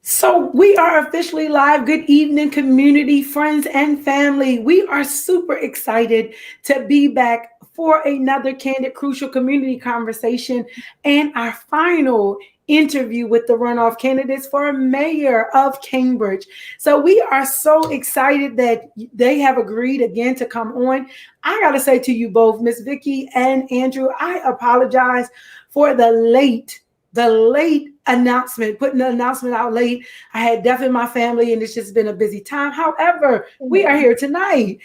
So we are officially live. Good evening, community, friends, and family. We are super excited to be back for another Candid Crucial Community Conversation and our final interview with the runoff candidates for mayor of Cambridge. So we are so excited that they have agreed again to come on. I got to say to you both, Miss Vicky and Andrew, I apologize for the late announcement, putting the announcement out late. I had death in my family and it's just been a busy time. However, we are here tonight.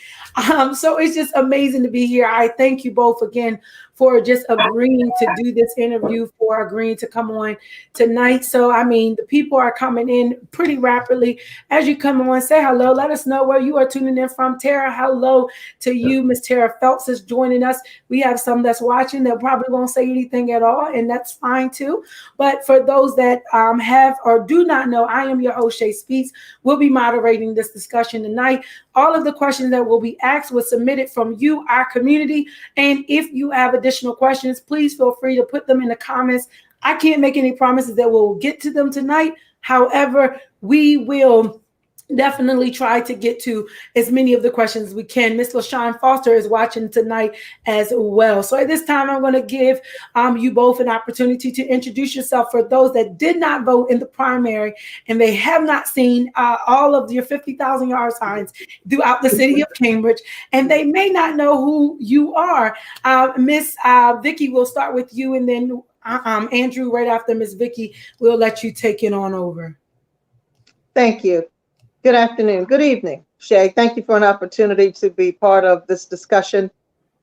So it's just amazing to be here. I thank you both again for just agreeing to do this interview, for agreeing to come on tonight. So, I mean, the people are coming in pretty rapidly. As you come on, say hello. Let us know where you are tuning in from. Tara, hello to you. Miss Tara Phelps is joining us. We have some that's watching that probably won't say anything at all, and that's fine too. But for those that have or do not know, I am your host, Shay Speaks. We'll be moderating this discussion tonight. All of the questions that will be asked were submitted from you, our community. And if you have additional questions, please feel free to put them in the comments. I can't make any promises that we'll get to them tonight. However, we will definitely try to get to as many of the questions as we can. Miss LaShawn Foster is watching tonight as well. So at this time, I'm going to give you both an opportunity to introduce yourself for those that did not vote in the primary and they have not seen all of your 50,000 yard signs throughout the city of Cambridge, and they may not know who you are. Miss Vicky, we'll start with you, and then Andrew, right after Miss Vicky, we'll let you take it on over. Thank you. Good afternoon. Good evening, Shay. Thank you for an opportunity to be part of this discussion.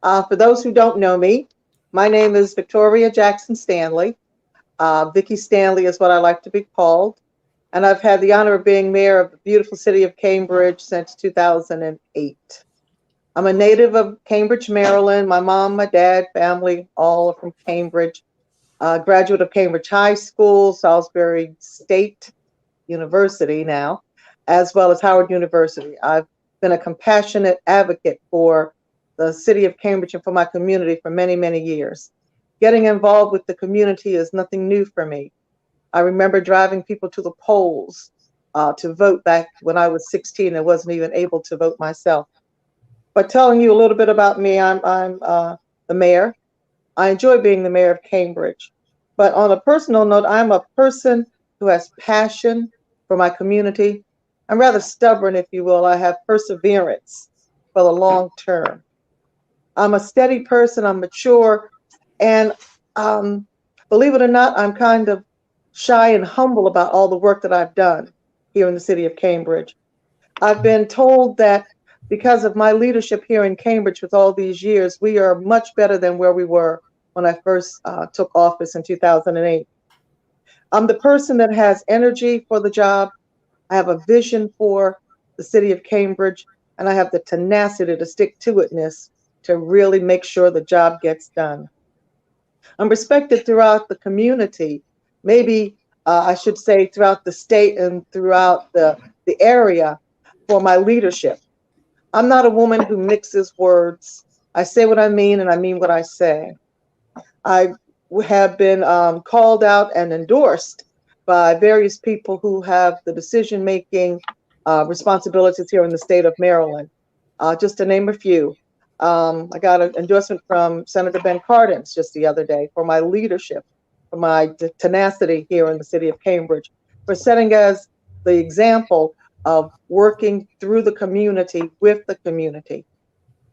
For those who don't know me, my name is Victoria Jackson-Stanley. Vicky Stanley is what I like to be called. And I've had the honor of being mayor of the beautiful city of Cambridge since 2008. I'm a native of Cambridge, Maryland. My mom, my dad, family, all are from Cambridge. Graduate of Cambridge High School, Salisbury State University now, as well as Howard University. I've been a compassionate advocate for the city of Cambridge and for my community for many, many years. Getting involved with the community is nothing new for me. I remember driving people to the polls to vote back when I was 16 and wasn't even able to vote myself. But telling you a little bit about me, I'm the mayor. I enjoy being the mayor of Cambridge. But on a personal note, I'm a person who has passion for my community. I'm rather stubborn, if you will. I have perseverance for the long term. I'm a steady person. I'm mature. And believe it or not, I'm kind of shy and humble about all the work that I've done here in the city of Cambridge. I've been told that because of my leadership here in Cambridge with all these years, we are much better than where we were when I first took office in 2008. I'm the person that has energy for the job. I have a vision for the city of Cambridge, and I have the tenacity to stick to itness to really make sure the job gets done. I'm respected throughout the community, maybe I should say throughout the state and throughout the area for my leadership. I'm not a woman who mixes words. I say what I mean, and I mean what I say. I have been called out and endorsed by various people who have the decision-making responsibilities here in the state of Maryland. Just to name a few, I got an endorsement from Senator Ben Cardin just the other day for my leadership, for my tenacity here in the city of Cambridge, for setting as the example of working through the community with the community.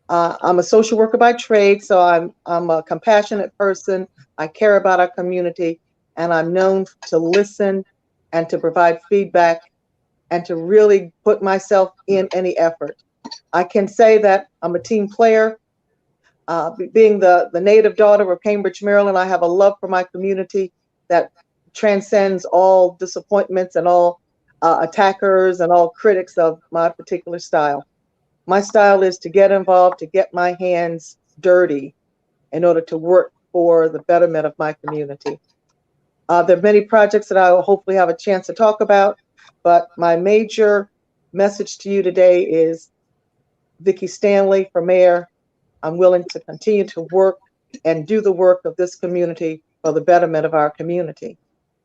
I'm a social worker by trade, so I'm a compassionate person. I care about our community, and I'm known to listen and to provide feedback and to really put myself in any effort. I can say that I'm a team player. Being the native daughter of Cambridge, Maryland, I have a love for my community that transcends all disappointments and all attackers and all critics of my particular style. My style is to get involved, to get my hands dirty in order to work for the betterment of my community. There are many projects that I will hopefully have a chance to talk about, but my major message to you today is Vicky Stanley for mayor. I'm willing to continue to work and do the work of this community for the betterment of our community.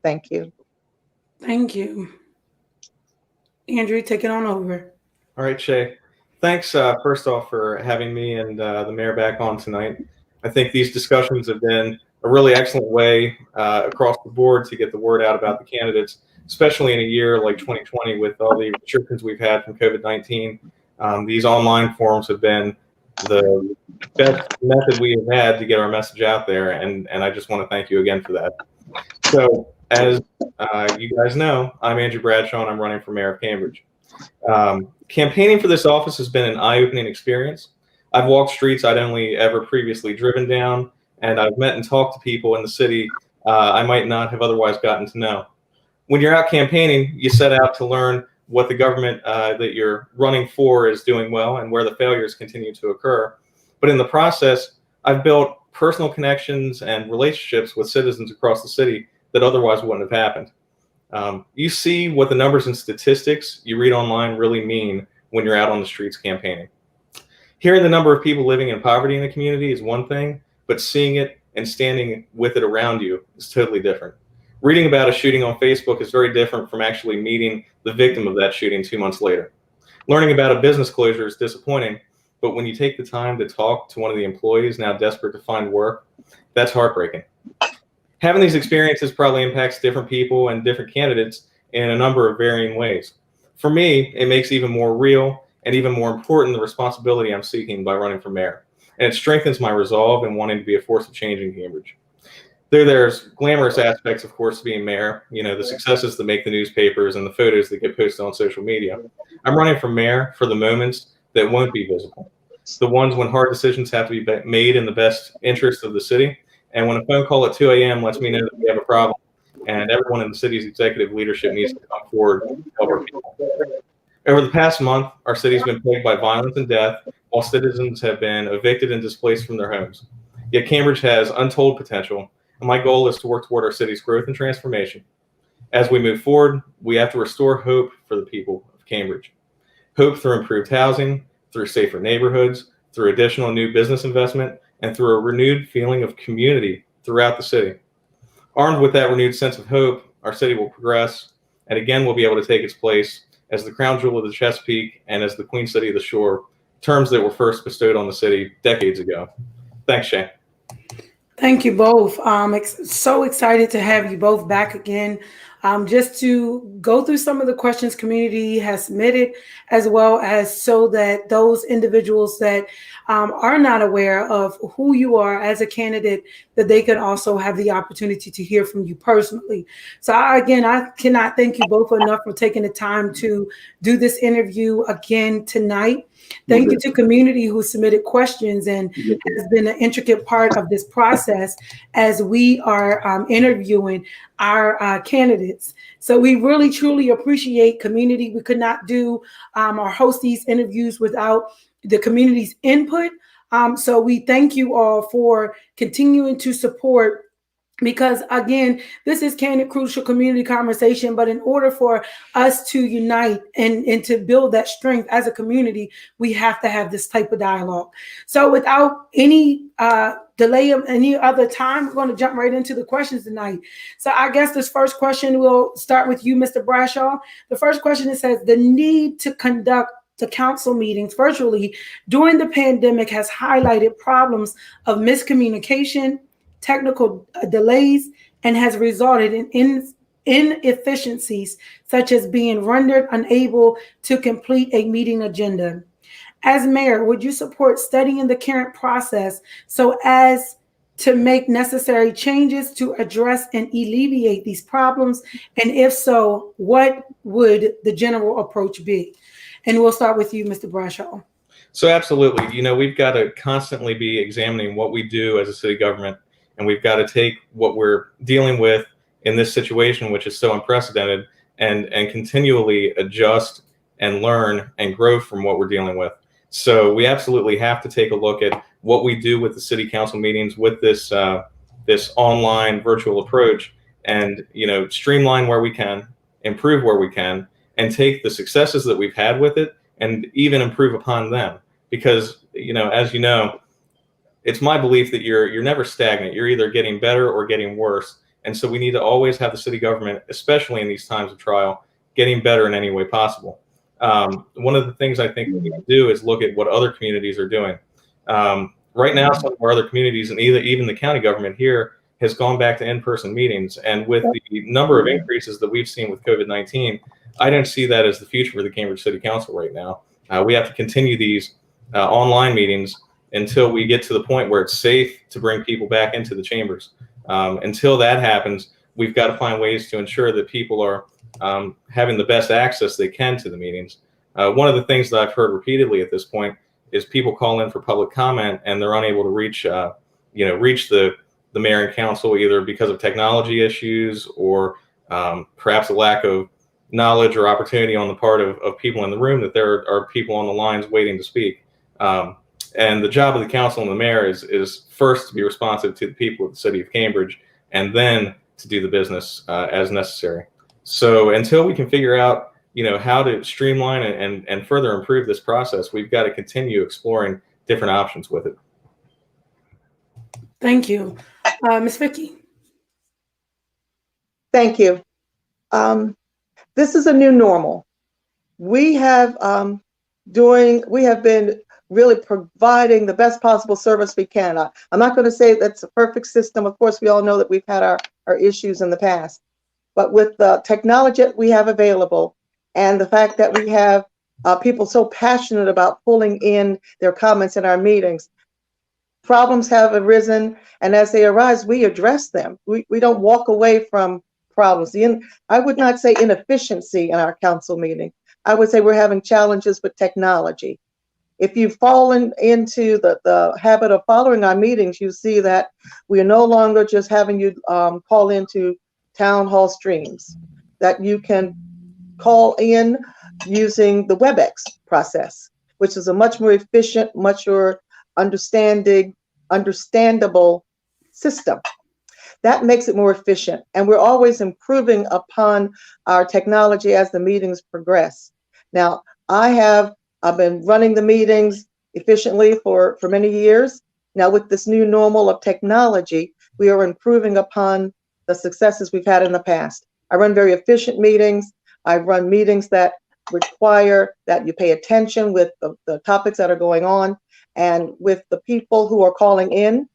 Thank you. Thank you. Andrew, take it on over. All right, Shay. Thanks, first off, for having me and the mayor back on tonight. I think these discussions have been a really excellent way across the board to get the word out about the candidates, especially in a year like 2020 with all the restrictions we've had from COVID-19. These online forums have been the best method we have had to get our message out there, and I just want to thank you again for that. So, as you guys know, I'm Andrew Bradshaw, and I'm running for mayor of Cambridge. Campaigning for this office has been an eye-opening experience. I've walked streets I'd only ever previously driven down, and I've met and talked to people in the city I might not have otherwise gotten to know. When you're out campaigning, you set out to learn what the government that you're running for is doing well and where the failures continue to occur. But in the process, I've built personal connections and relationships with citizens across the city that otherwise wouldn't have happened. You see what the numbers and statistics you read online really mean when you're out on the streets campaigning. Hearing the number of people living in poverty in the community is one thing, but seeing it and standing with it around you is totally different. Reading about a shooting on Facebook is very different from actually meeting the victim of that shooting 2 months later. Learning about a business closure is disappointing, but when you take the time to talk to one of the employees now desperate to find work, that's heartbreaking. Having these experiences probably impacts different people and different candidates in a number of varying ways. For me, it makes even more real and even more important the responsibility I'm seeking by running for mayor. And it strengthens my resolve in wanting to be a force of change in Cambridge. There's glamorous aspects, of course, to being mayor, the successes that make the newspapers and the photos that get posted on social media. I'm running for mayor for the moments that won't be visible, the ones when hard decisions have to be made in the best interest of the city, and when a phone call at 2 a.m. lets me know that we have a problem, and everyone in the city's executive leadership needs to come forward and help our people. Over the past month, our city's been plagued by violence and death, while citizens have been evicted and displaced from their homes. Yet Cambridge has untold potential, and my goal is to work toward our city's growth and transformation. As we move forward, we have to restore hope for the people of Cambridge. Hope through improved housing, through safer neighborhoods, through additional new business investment, and through a renewed feeling of community throughout the city. Armed with that renewed sense of hope, our city will progress, and again will be able to take its place as the crown jewel of the Chesapeake and as the Queen City of the Shore, terms that were first bestowed on the city decades ago. Thanks, Shane. Thank you both. So excited to have you both back again. Just to go through some of the questions community has submitted, as well as so that those individuals that are not aware of who you are as a candidate, that they can also have the opportunity to hear from you personally. So I cannot thank you both enough for taking the time to do this interview again tonight. Thank you to community who submitted questions and has been an intricate part of this process as we are interviewing our candidates. So we really, truly appreciate community. We could not do or host these interviews without the community's input. So we thank you all for continuing to support, because again, this is Candid Crucial Community Conversation, but in order for us to unite and to build that strength as a community, we have to have this type of dialogue. So without any delay of any other time, we're going to jump right into the questions tonight. So I guess this first question, we'll start with you, Mr. Bradshaw. The first question, it says, the need to conduct the council meetings virtually during the pandemic has highlighted problems of miscommunication, technical delays, and has resulted in inefficiencies such as being rendered unable to complete a meeting agenda. As mayor, would you support studying the current process so as to make necessary changes to address and alleviate these problems? And if so, what would the general approach be? And we'll start with you, Mr. Bradshaw. So absolutely, we've got to constantly be examining what we do as a city government, and we've got to take what we're dealing with in this situation, which is so unprecedented, and continually adjust and learn and grow from what we're dealing with. So we absolutely have to take a look at what we do with the city council meetings with this this online virtual approach, and streamline where we can, improve where we can, and take the successes that we've had with it and even improve upon them. Because as you know, it's my belief that you're never stagnant. You're either getting better or getting worse. And so we need to always have the city government, especially in these times of trial, getting better in any way possible. One of the things I think we need to do is look at what other communities are doing. Right now, some of our other communities and even the county government here has gone back to in-person meetings. And with the number of increases that we've seen with COVID-19, I don't see that as the future for the Cambridge City Council right now. We have to continue these online meetings until we get to the point where it's safe to bring people back into the chambers. Until that happens, we've got to find ways to ensure that people are having the best access they can to the meetings. One of the things that I've heard repeatedly at this point is people call in for public comment and they're unable to reach the mayor and council, either because of technology issues or perhaps a lack of knowledge or opportunity on the part of people in the room, that there are people on the lines waiting to speak. And the job of the council and the mayor is first to be responsive to the people of the city of Cambridge, and then to do the business as necessary. So until we can figure out, how to streamline and further improve this process, we've got to continue exploring different options with it. Thank you. Ms. Vicki. Thank you. This is a new normal. We have been really providing the best possible service we can. I'm not going to say that's a perfect system. Of course, we all know that we've had our issues in the past. But with the technology that we have available and the fact that we have people so passionate about pulling in their comments in our meetings, problems have arisen, and as they arise, we address them. We don't walk away from problems. I would not say inefficiency in our council meeting. I would say we're having challenges with technology. If you've fallen into the habit of following our meetings, you see that we are no longer just having you call into town hall streams, that you can call in using the WebEx process, which is a much more efficient, much more understandable system. That makes it more efficient. And we're always improving upon our technology as the meetings progress. Now, I've been running the meetings efficiently for many years. Now, with this new normal of technology, we are improving upon the successes we've had in the past. I run very efficient meetings. I run meetings that require that you pay attention with the topics that are going on. And with the people who are calling in,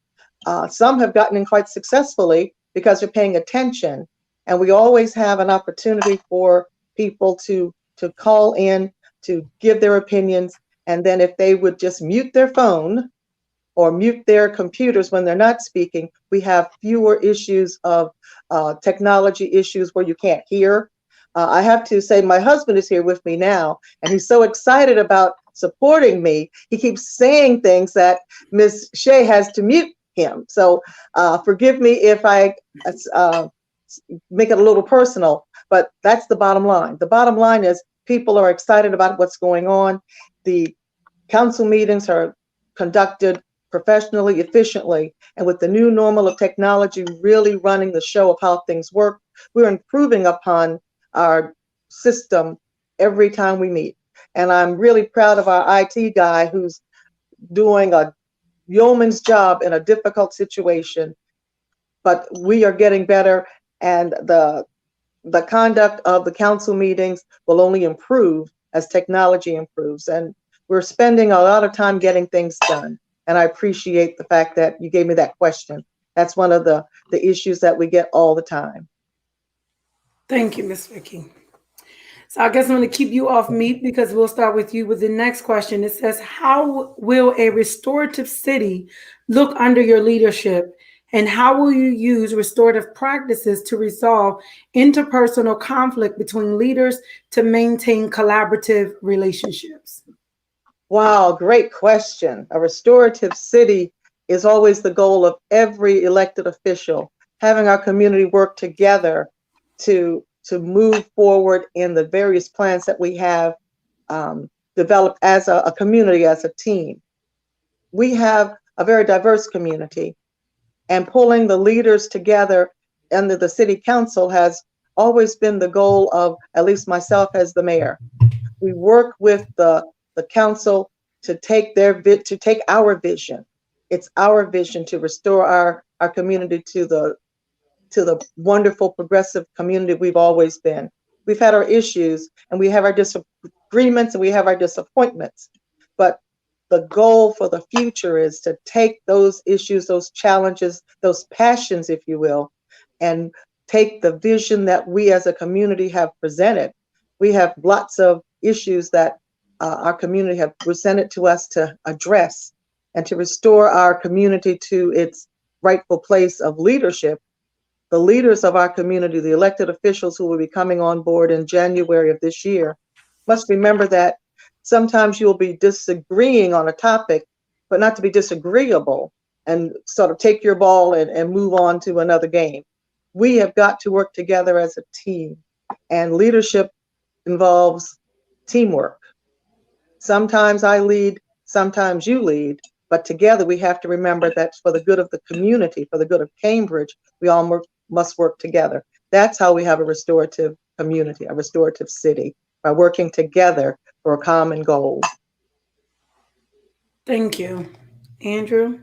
some have gotten in quite successfully because they're paying attention. And we always have an opportunity for people to call in, to give their opinions. And then if they would just mute their phone or mute their computers when they're not speaking, we have fewer issues of technology issues where you can't hear. I have to say, my husband is here with me now, and he's so excited about supporting me. He keeps saying things that Ms. Shea has to mute him. So forgive me if I make it a little personal, but that's the bottom line. The bottom line is people are excited about what's going on. The council meetings are conducted professionally, efficiently, and with the new normal of technology really running the show of how things work, we're improving upon our system every time we meet. And I'm really proud of our IT guy who's doing a yeoman's job in a difficult situation, but we are getting better, and the conduct of the council meetings will only improve as technology improves. And we're spending a lot of time getting things done. And I appreciate the fact that you gave me that question. That's one of the issues that we get all the time. Thank you, Ms. Vicki. So I guess I'm going to keep you off mute because we'll start with you with the next question. It says, how will a restorative city look under your leadership, and how will you use restorative practices to resolve interpersonal conflict between leaders to maintain collaborative relationships? Wow, great question. A restorative city is always the goal of every elected official, having our community work together to move forward in the various plans that we have developed as a community, as a team. We have a very diverse community, and pulling the leaders together under the city council has always been the goal of at least myself as the mayor. We work with the council to take our vision. It's our vision to restore our community to the wonderful progressive community we've always been. We've had our issues and we have our agreements and we have our disappointments. But the goal for the future is to take those issues, those challenges, those passions, if you will, and take the vision that we as a community have presented. We have lots of issues that our community have presented to us to address and to restore our community to its rightful place of leadership. The leaders of our community, the elected officials who will be coming on board in January of this year, must remember that sometimes you'll be disagreeing on a topic, but not to be disagreeable and sort of take your ball and move on to another game. We have got to work together as a team, and leadership involves teamwork. Sometimes I lead, sometimes you lead, but together we have to remember that for the good of the community, for the good of Cambridge, we all must work together. That's how we have a restorative community, a restorative city, by working together for a common goal. Thank you. Andrew?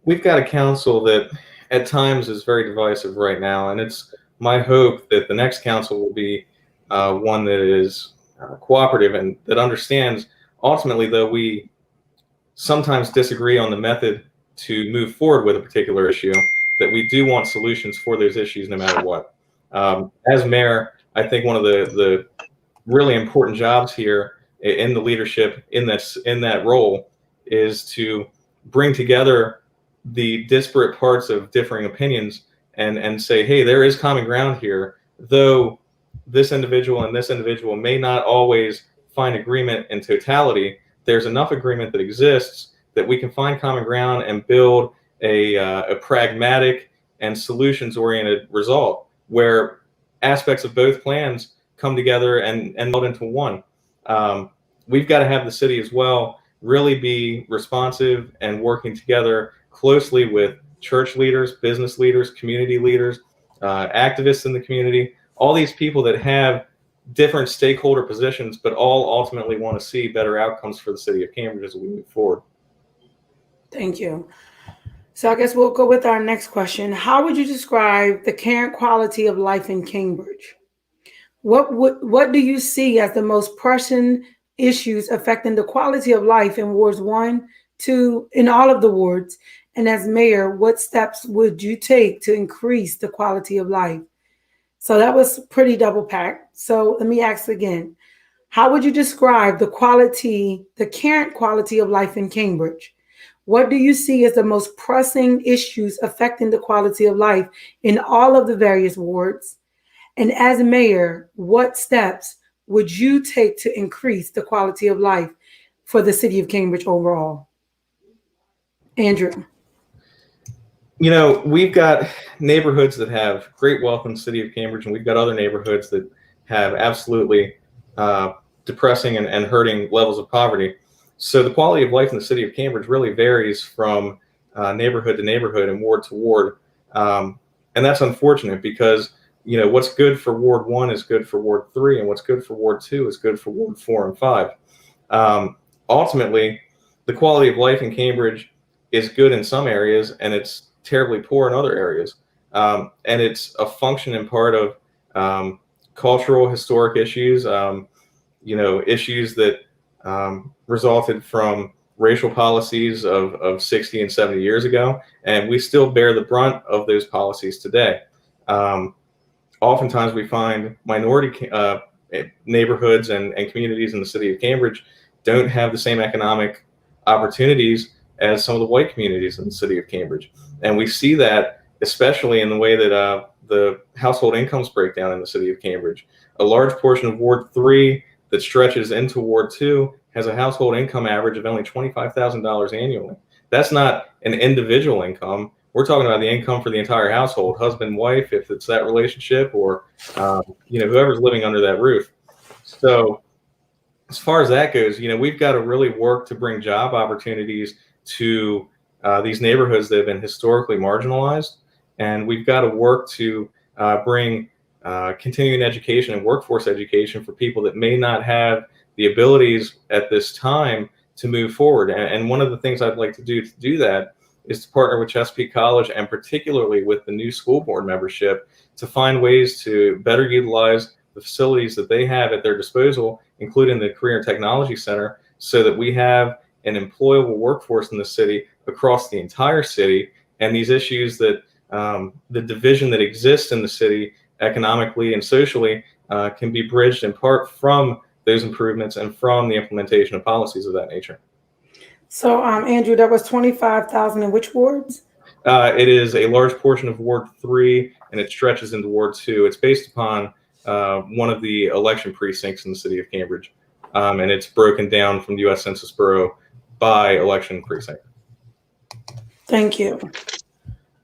We've got a council that at times is very divisive right now, and it's my hope that the next council will be one that is cooperative and that understands, ultimately, though we sometimes disagree on the method to move forward with a particular issue, that we do want solutions for those issues no matter what. As mayor, I think one of the really important jobs here in the leadership in that role is to bring together the disparate parts of differing opinions and say, hey, there is common ground here, though this individual and this individual may not always find agreement in totality. There's enough agreement that exists that we can find common ground and build a pragmatic and solutions-oriented result where aspects of both plans come together and meld into one. We've got to have the city as well really be responsive and working together closely with church leaders, business leaders, community leaders, activists in the community, all these people that have different stakeholder positions, but all ultimately want to see better outcomes for the city of Cambridge as we move forward. Thank you. So I guess we'll go with our next question. How would you describe the current quality of life in Cambridge? What do you see as the most pressing issues affecting the quality of life in wards 1, 2, in all of the wards? And as mayor, what steps would you take to increase the quality of life? So that was pretty double packed. So let me ask again. How would you describe the current quality of life in Cambridge? What do you see as the most pressing issues affecting the quality of life in all of the various wards? And as mayor, what steps would you take to increase the quality of life for the city of Cambridge overall? Andrew. You know, we've got neighborhoods that have great wealth in the city of Cambridge, and we've got other neighborhoods that have absolutely depressing and hurting levels of poverty. So the quality of life in the city of Cambridge really varies from neighborhood to neighborhood and ward to ward. And that's unfortunate because, you know, what's good for Ward 1 is good for Ward 3, and what's good for Ward 2 is good for Ward 4 and 5. Ultimately, the quality of life in Cambridge is good in some areas, and it's terribly poor in other areas. And it's a function and part of cultural, historic issues, you know, issues that resulted from racial policies of 60 and 70 years ago, and we still bear the brunt of those policies today. Oftentimes we find minority neighborhoods and communities in the city of Cambridge don't have the same economic opportunities as some of the white communities in the city of Cambridge. And we see that especially in the way that the household incomes break down in the city of Cambridge. A large portion of Ward 3 that stretches into Ward 2 has a household income average of only $25,000 annually. That's not an individual income. We're talking about the income for the entire household, husband, wife, if it's that relationship, or you know, whoever's living under that roof. So as far as that goes, you know, we've got to really work to bring job opportunities to these neighborhoods that have been historically marginalized, and we've got to work to bring continuing education and workforce education for people that may not have the abilities at this time to move forward. And one of the things I'd like to do that is to partner with Chesapeake College, and particularly with the new school board membership, to find ways to better utilize the facilities that they have at their disposal, including the Career and Technology Center, so that we have an employable workforce in the city across the entire city. And these issues that the division that exists in the city economically and socially can be bridged in part from those improvements and from the implementation of policies of that nature. So, Andrew, that was 25,000 in which wards? It is a large portion of Ward 3, and it stretches into Ward 2. It's based upon one of the election precincts in the city of Cambridge, and it's broken down from the U.S. Census Bureau by election precinct. Thank you.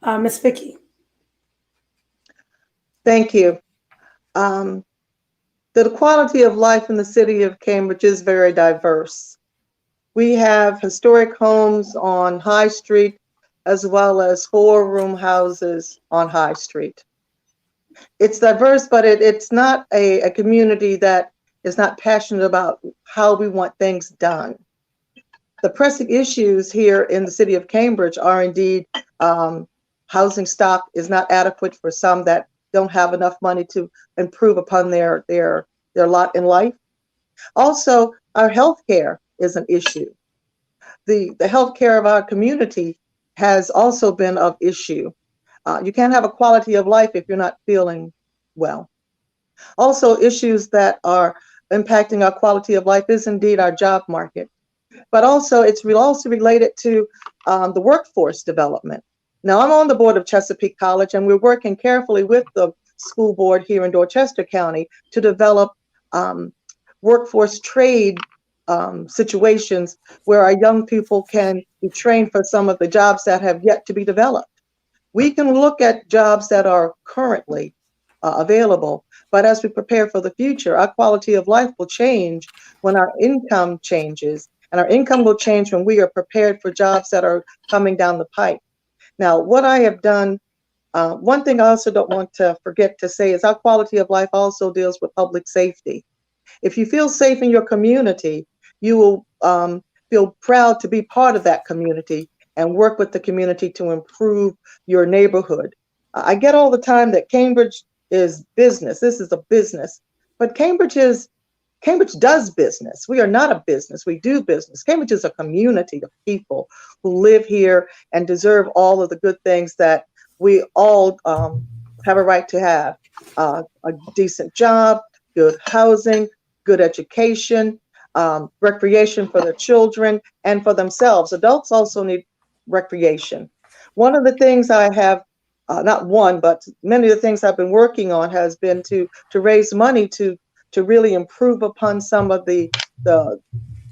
Ms. Vicky. Thank you. The quality of life in the city of Cambridge is very diverse. We have historic homes on High Street, as well as 4-room houses on High Street. It's diverse, but it's not a community that is not passionate about how we want things done. The pressing issues here in the city of Cambridge are indeed housing stock is not adequate for some that don't have enough money to improve upon their lot in life. Also, our health care is an issue. The health care of our community has also been of issue. You can't have a quality of life if you're not feeling well. Also, issues that are impacting our quality of life is indeed our job market. But also, it's also related to the workforce development. Now, I'm on the board of Chesapeake College, and we're working carefully with the school board here in Dorchester County to develop workforce trade situations where our young people can be trained for some of the jobs that have yet to be developed. We can look at jobs that are currently available, but as we prepare for the future, our quality of life will change when our income changes, and our income will change when we are prepared for jobs that are coming down the pipe. Now, what I have done, one thing I also don't want to forget to say is our quality of life also deals with public safety. If you feel safe in your community, you will feel proud to be part of that community and work with the community to improve your neighborhood. I get all the time that Cambridge is business. This is a business, but Cambridge does business. We are not a business. We do business. Cambridge is a community of people who live here and deserve all of the good things that we all have a right to have. A decent job, good housing, good education, recreation for their children and for themselves. Adults also need recreation. One of the things I have, not one, but many of the things I've been working on has been to raise money to really improve upon some of the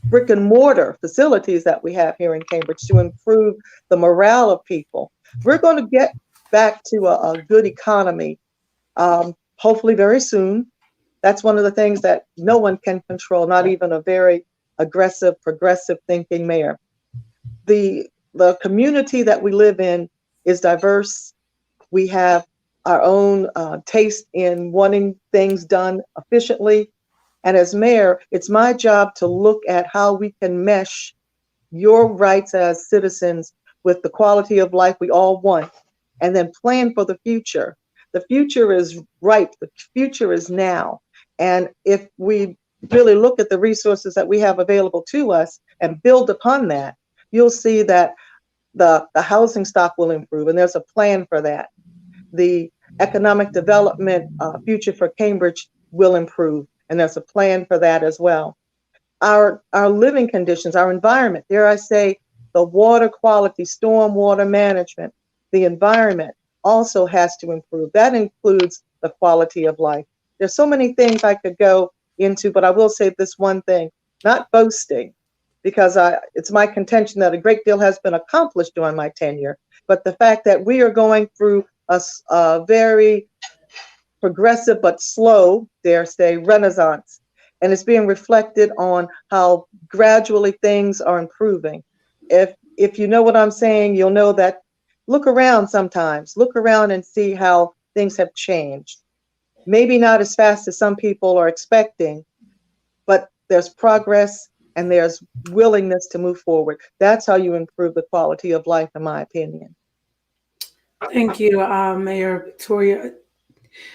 brick and mortar facilities that we have here in Cambridge to improve the morale of people. We're going to get back to a good economy, hopefully very soon. That's one of the things that no one can control, not even a very aggressive, progressive thinking mayor. The community that we live in is diverse. We have our own taste in wanting things done efficiently. And as mayor, it's my job to look at how we can mesh your rights as citizens with the quality of life we all want, and then plan for the future. The future is right. The future is now. And if we really look at the resources that we have available to us and build upon that, you'll see that the housing stock will improve, and there's a plan for that. The economic development future for Cambridge will improve, and there's a plan for that as well. Our living conditions, our environment, dare I say, the water quality, storm water management, the environment also has to improve. That includes the quality of life. There's so many things I could go into, but I will say this one thing, not boasting, because it's my contention that a great deal has been accomplished during my tenure, but the fact that we are going through a very progressive but slow, dare say, renaissance, and it's being reflected on how gradually things are improving. If you know what I'm saying, you'll know that. Look around sometimes. Look around and see how things have changed. Maybe not as fast as some people are expecting, but there's progress and there's willingness to move forward. That's how you improve the quality of life, in my opinion. Thank you, Mayor Victoria.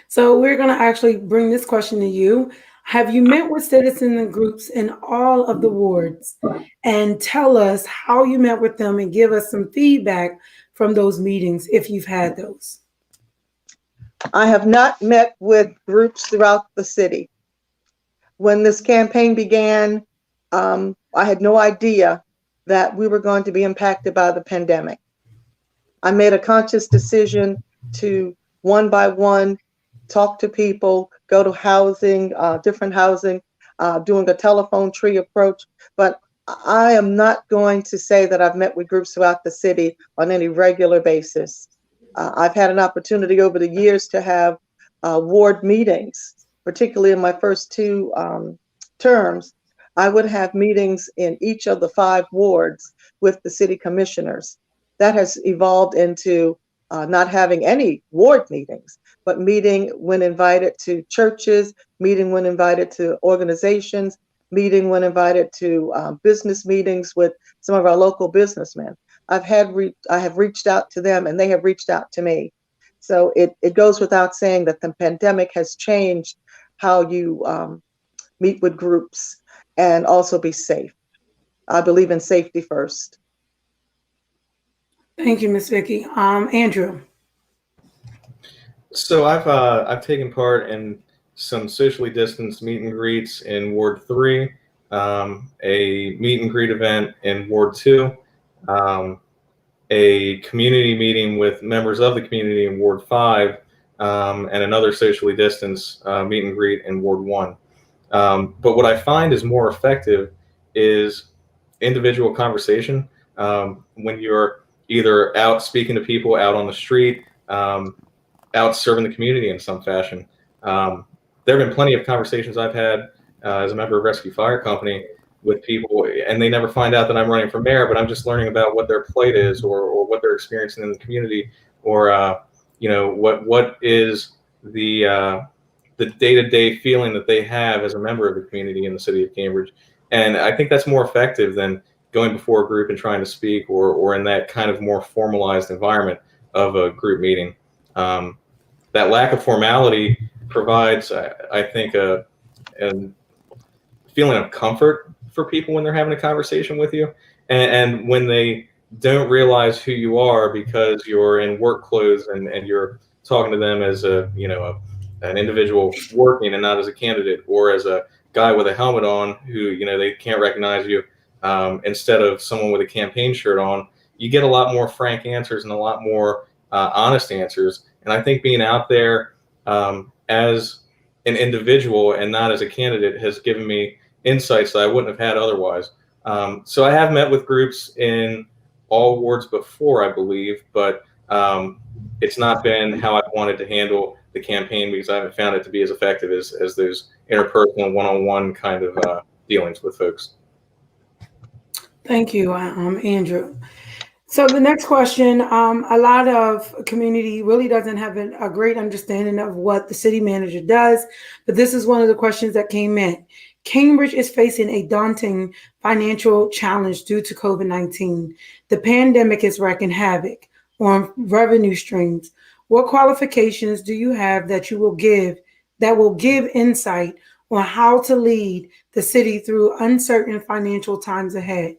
So we're going to actually bring this question to you. Have you met with citizen and groups in all of the wards? And tell us how you met with them and give us some feedback from those meetings if you've had those. I have not met with groups throughout the city. When this campaign began, I had no idea that we were going to be impacted by the pandemic. I made a conscious decision to, one by one, talk to people, go to housing, different housing, doing a telephone tree approach. But I am not going to say that I've met with groups throughout the city on any regular basis. I've had an opportunity over the years to have ward meetings, particularly in my first two terms. I would have meetings in each of the 5 wards with the city commissioners. That has evolved into not having any ward meetings, but meeting when invited to churches, meeting when invited to organizations, meeting when invited to business meetings with some of our local businessmen. I have reached out to them and they have reached out to me. So it goes without saying that the pandemic has changed how you meet with groups and also be safe. I believe in safety first. Thank you, Ms. Vicki. Andrew. So I've taken part in some socially distanced meet and greets in Ward 3, a meet and greet event in Ward 2, a community meeting with members of the community in Ward 5, and another socially distanced meet and greet in Ward 1. But what I find is more effective is individual conversation. When you're either out speaking to people out on the street, out serving the community in some fashion. There have been plenty of conversations I've had as a member of Rescue Fire Company with people, and they never find out that I'm running for mayor, but I'm just learning about what their plight is or what they're experiencing in the community, or what is the day-to-day feeling that they have as a member of the community in the city of Cambridge. And I think that's more effective than going before a group and trying to speak, or in that kind of more formalized environment of a group meeting. That lack of formality provides, I think, a feeling of comfort for people when they're having a conversation with you, and when they don't realize who you are because you're in work clothes and you're talking to them as an individual working and not as a candidate or as a guy with a helmet on who they can't recognize you, instead of someone with a campaign shirt on. You get a lot more frank answers and a lot more honest answers. And I think being out there as an individual and not as a candidate has given me insights that I wouldn't have had otherwise. So I have met with groups in all wards before, I believe, but it's not been how I wanted to handle the campaign because I haven't found it to be as effective as those interpersonal one-on-one kind of dealings with folks. Thank you, Andrew. So the next question, a lot of community really doesn't have a great understanding of what the city manager does, but this is one of the questions that came in. Cambridge is facing a daunting financial challenge due to COVID-19. The pandemic is wreaking havoc on revenue streams. What qualifications do you have that will give insight on how to lead the city through uncertain financial times ahead?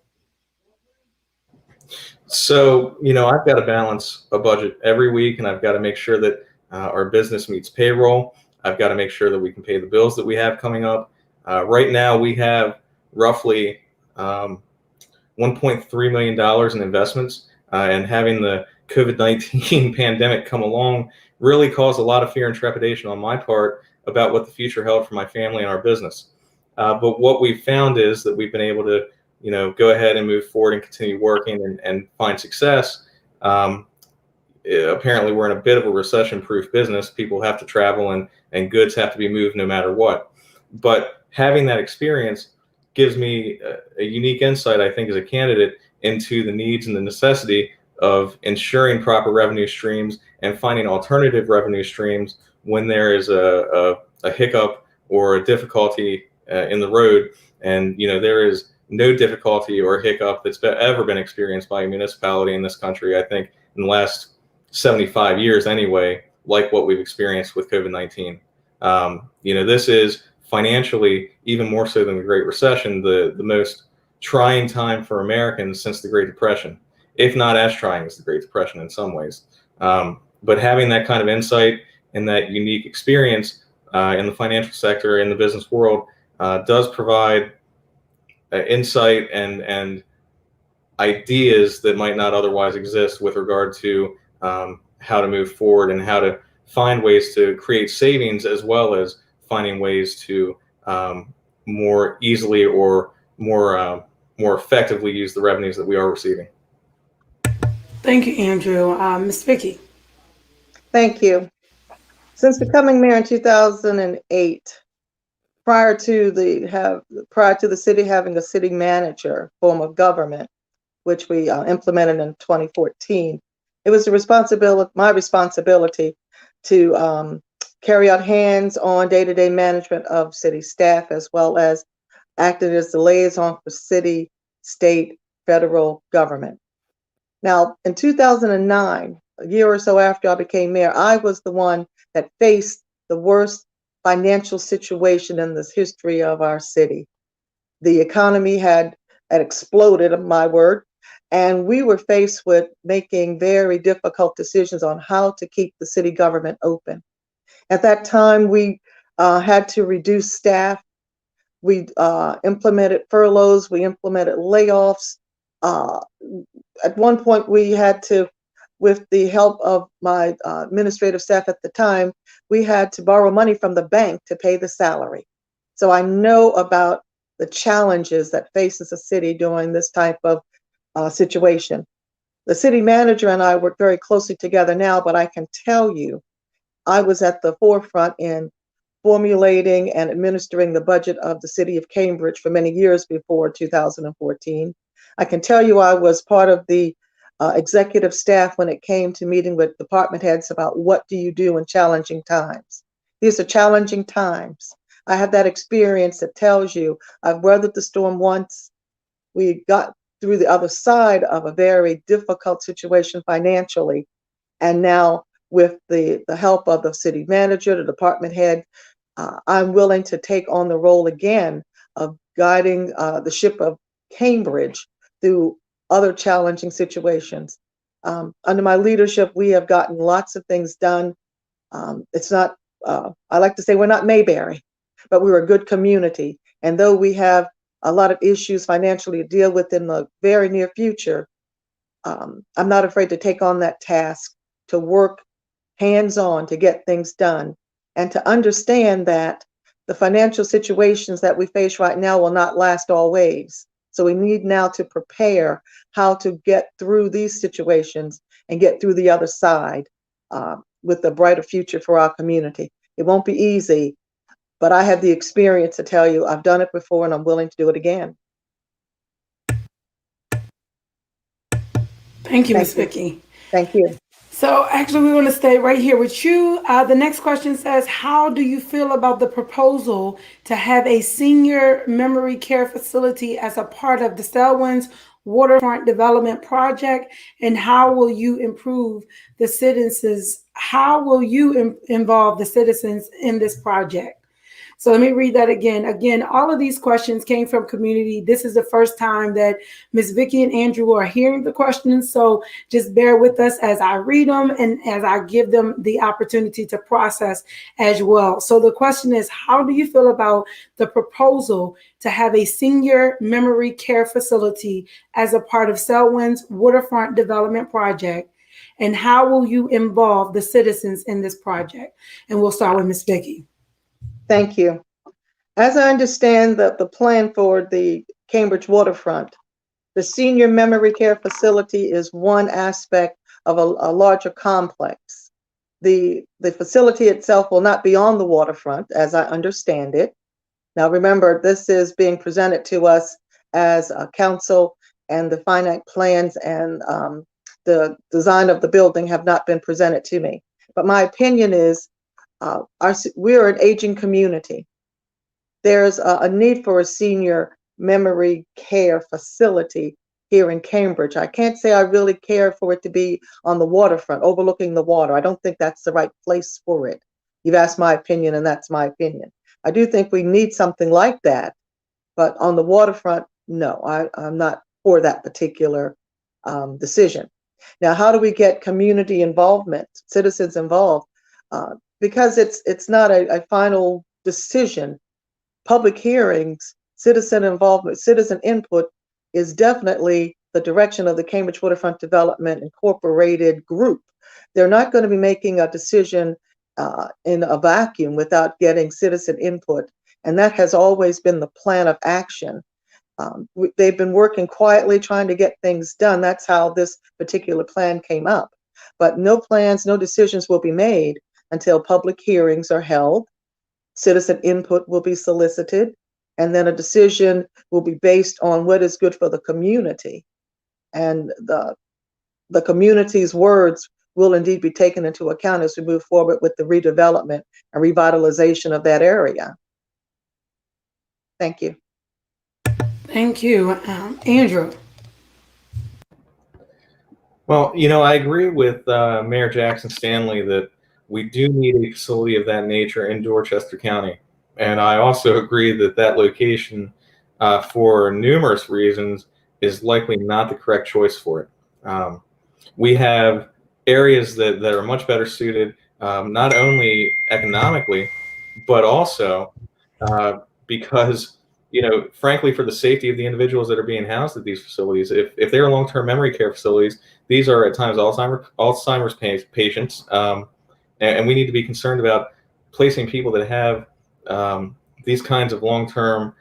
So, I've got to balance a budget every week, and I've got to make sure that our business meets payroll. I've got to make sure that we can pay the bills that we have coming up. Right now, we have roughly $1.3 million in investments, and having the COVID-19 pandemic come along really caused a lot of fear and trepidation on my part about what the future held for my family and our business. But what we've found is that we've been able to go ahead and move forward and continue working and find success. Apparently, we're in a bit of a recession-proof business. People have to travel and goods have to be moved no matter what. But having that experience gives me a unique insight, I think, as a candidate into the needs and the necessity of ensuring proper revenue streams and finding alternative revenue streams when there is a hiccup or a difficulty in the road. And, there is no difficulty or hiccup that's ever been experienced by a municipality in this country, I think, in the last 75 years anyway, like what we've experienced with COVID-19. This is financially, even more so than the Great Recession, the most trying time for Americans since the Great Depression, if not as trying as the Great Depression in some ways. But having that kind of insight and that unique experience in the financial sector, in the business world, does provide insight and ideas that might not otherwise exist with regard to how to move forward and how to find ways to create savings, as well as finding ways to more easily or more effectively use the revenues that we are receiving. Thank you, Andrew. Ms. Vicki. Thank you. Since becoming mayor in 2008, prior to the city having a city manager form of government, which we implemented in 2014, it was my responsibility to carry out hands-on day-to-day management of city staff, as well as acting as the liaison for city, state, federal government. Now, in 2009, a year or so after I became mayor, I was the one that faced the worst financial situation in the history of our city. The economy had exploded, my word, and we were faced with making very difficult decisions on how to keep the city government open. At that time, we had to reduce staff. We implemented furloughs. We implemented layoffs. At one point, we had to, with the help of my administrative staff at the time, we had to borrow money from the bank to pay the salary. So I know about the challenges that faces a city during this type of situation. The city manager and I work very closely together now, but I can tell you, I was at the forefront in formulating and administering the budget of the city of Cambridge for many years before 2014. I can tell you I was part of the executive staff when it came to meeting with department heads about what do you do in challenging times. These are challenging times. I have that experience that tells you I've weathered the storm once. We got through the other side of a very difficult situation financially. And now with the help of the city manager, the department head, I'm willing to take on the role again of guiding the ship of Cambridge through other challenging situations. Under my leadership, we have gotten lots of things done. It's not, I like to say we're not Mayberry, but we're a good community. And though we have a lot of issues financially to deal with in the very near future, I'm not afraid to take on that task, to work hands-on to get things done, and to understand that the financial situations that we face right now will not last always. So we need now to prepare how to get through these situations and get through the other side with a brighter future for our community. It won't be easy, but I have the experience to tell you I've done it before and I'm willing to do it again. Thank you, Ms. Vicki. Thank you. So actually, we want to stay right here with you. The next question says, how do you feel about the proposal to have a senior memory care facility as a part of the Selwyn's Waterfront Development Project? And how will you improve the citizens? How will you involve the citizens in this project? So let me read that again. Again, all of these questions came from community. This is the first time that Ms. Vicki and Andrew are hearing the questions. So just bear with us as I read them and as I give them the opportunity to process as well. So the question is, how do you feel about the proposal to have a senior memory care facility as a part of Selwyn's Waterfront Development Project? And how will you involve the citizens in this project? And we'll start with Ms. Vicki. Thank you. As I understand the plan for the Cambridge waterfront, the senior memory care facility is one aspect of a larger complex. The facility itself will not be on the waterfront, as I understand it. Now, remember, this is being presented to us as a council, and the finite plans and the design of the building have not been presented to me. But my opinion is, we're an aging community. There's a need for a senior memory care facility here in Cambridge. I can't say I really care for it to be on the waterfront, overlooking the water. I don't think that's the right place for it. You've asked my opinion, and that's my opinion. I do think we need something like that, but on the waterfront, no, I'm not for that particular decision. Now, how do we get community involvement, citizens involved? Because it's not a final decision. Public hearings, citizen involvement, citizen input is definitely the direction of the Cambridge Waterfront Development Incorporated group. They're not going to be making a decision in a vacuum without getting citizen input. And that has always been the plan of action. They've been working quietly trying to get things done. That's how this particular plan came up. But no plans, no decisions will be made until public hearings are held, citizen input will be solicited, and then a decision will be based on what is good for the community. And the community's words will indeed be taken into account as we move forward with the redevelopment and revitalization of that area. Thank you. Thank you. Andrew. Well, I agree with Mayor Jackson-Stanley that we do need a facility of that nature in Dorchester County. And I also agree that that location, for numerous reasons, is likely not the correct choice for it. We have areas that are much better suited, not only economically, but also because, frankly, for the safety of the individuals that are being housed at these facilities. If they're long-term memory care facilities, these are at times Alzheimer's patients, and we need to be concerned about placing people that have these kinds of long-term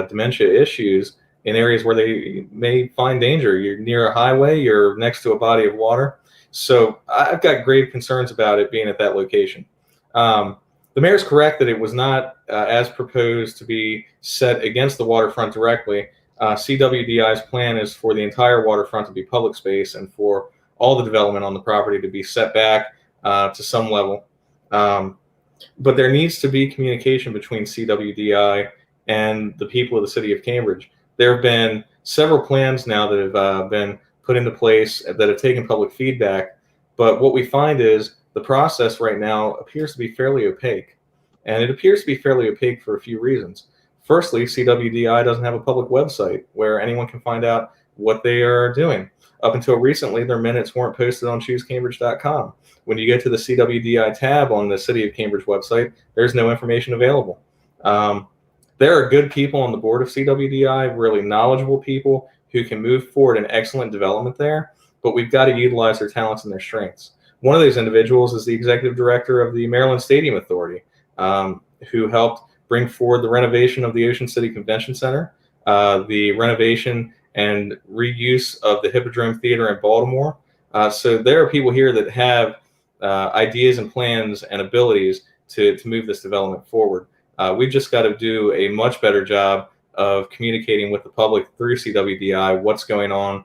dementia issues in areas where they may find danger. You're near a highway, you're next to a body of water. So I've got grave concerns about it being at that location. The mayor's correct that it was not as proposed to be set against the waterfront directly. CWDI's plan is for the entire waterfront to be public space and for all the development on the property to be set back to some level. But there needs to be communication between CWDI and the people of the city of Cambridge. There have been several plans now that have been put into place that have taken public feedback. But what we find is the process right now appears to be fairly opaque. And it appears to be fairly opaque for a few reasons. Firstly, CWDI doesn't have a public website where anyone can find out what they are doing. Up until recently, their minutes weren't posted on choosecambridge.com. When you get to the CWDI tab on the City of Cambridge website, there's no information available. There are good people on the board of CWDI, really knowledgeable people who can move forward an excellent development there, but we've got to utilize their talents and their strengths. One of those individuals is the executive director of the Maryland Stadium Authority, who helped bring forward the renovation of the Ocean City Convention Center, the renovation and reuse of the Hippodrome Theater in Baltimore. So there are people here that have ideas and plans and abilities to move this development forward. We've just got to do a much better job of communicating with the public through CWDI what's going on,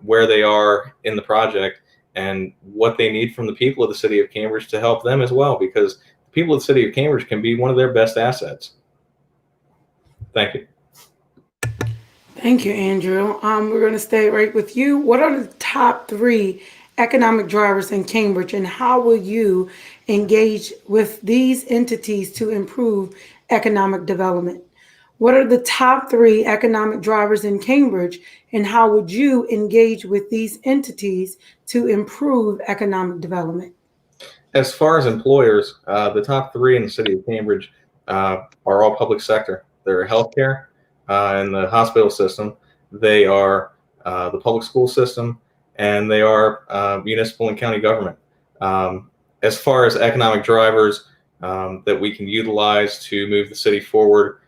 where they are in the project, and what they need from the people of the city of Cambridge to help them as well, because the people of the city of Cambridge can be one of their best assets. Thank you. Thank you, Andrew. We're going to stay right with you. What are the top 3 economic drivers in Cambridge, and how will you engage with these entities to improve economic development? What are the top 3 economic drivers in Cambridge, and how would you engage with these entities to improve economic development? As far as employers, the top 3 in the city of Cambridge are all public sector. They're healthcare and the hospital system. They are the public school system, and they are municipal and county government. As far as economic drivers that we can utilize to move the city forward,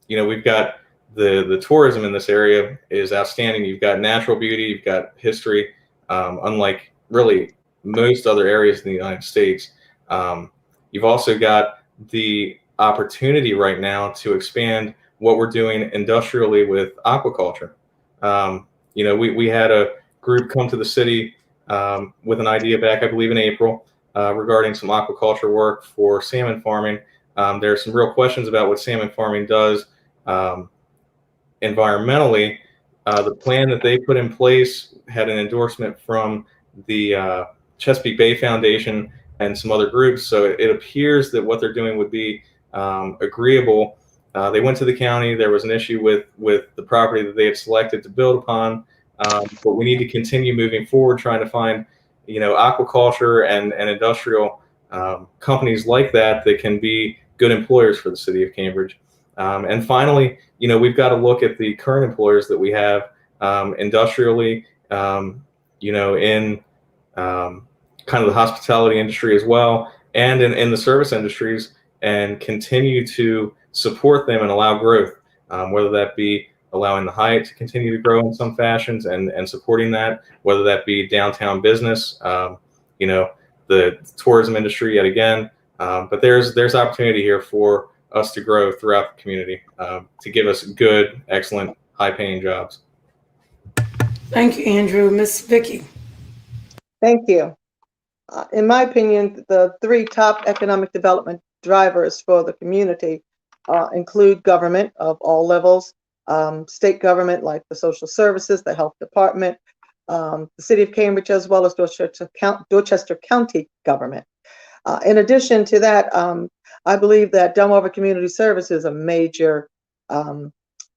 we've got the tourism in this area is outstanding. You've got natural beauty, you've got history, unlike really most other areas in the United States. You've also got the opportunity right now to expand what we're doing industrially with aquaculture. We had a group come to the city with an idea back, I believe, in April regarding some aquaculture work for salmon farming. There are some real questions about what salmon farming does environmentally The plan that they put in place had an endorsement from the Chesapeake Bay Foundation and some other groups. So it appears that what they're doing would be agreeable. They went to the county. There was an issue with the property that they had selected to build upon, but we need to continue moving forward, trying to find, aquaculture and industrial companies like that can be good employers for the city of Cambridge. And finally, we've got to look at the current employers that we have industrially, in kind of the hospitality industry as well, and in the service industries, and continue to support them and allow growth, whether that be allowing the Hyatt to continue to grow in some fashions and supporting that, whether that be downtown business, the tourism industry yet again. But there's opportunity here for us to grow throughout the community, to give us good, excellent, high-paying jobs. Thank you, Andrew. Miss Vicky. Thank you. In my opinion, the three top economic development drivers for the community include government of all levels, state government like the social services, the health department, the city of Cambridge, as well as Dorchester County government. In addition to that, I believe that Delmarva Community Service is a major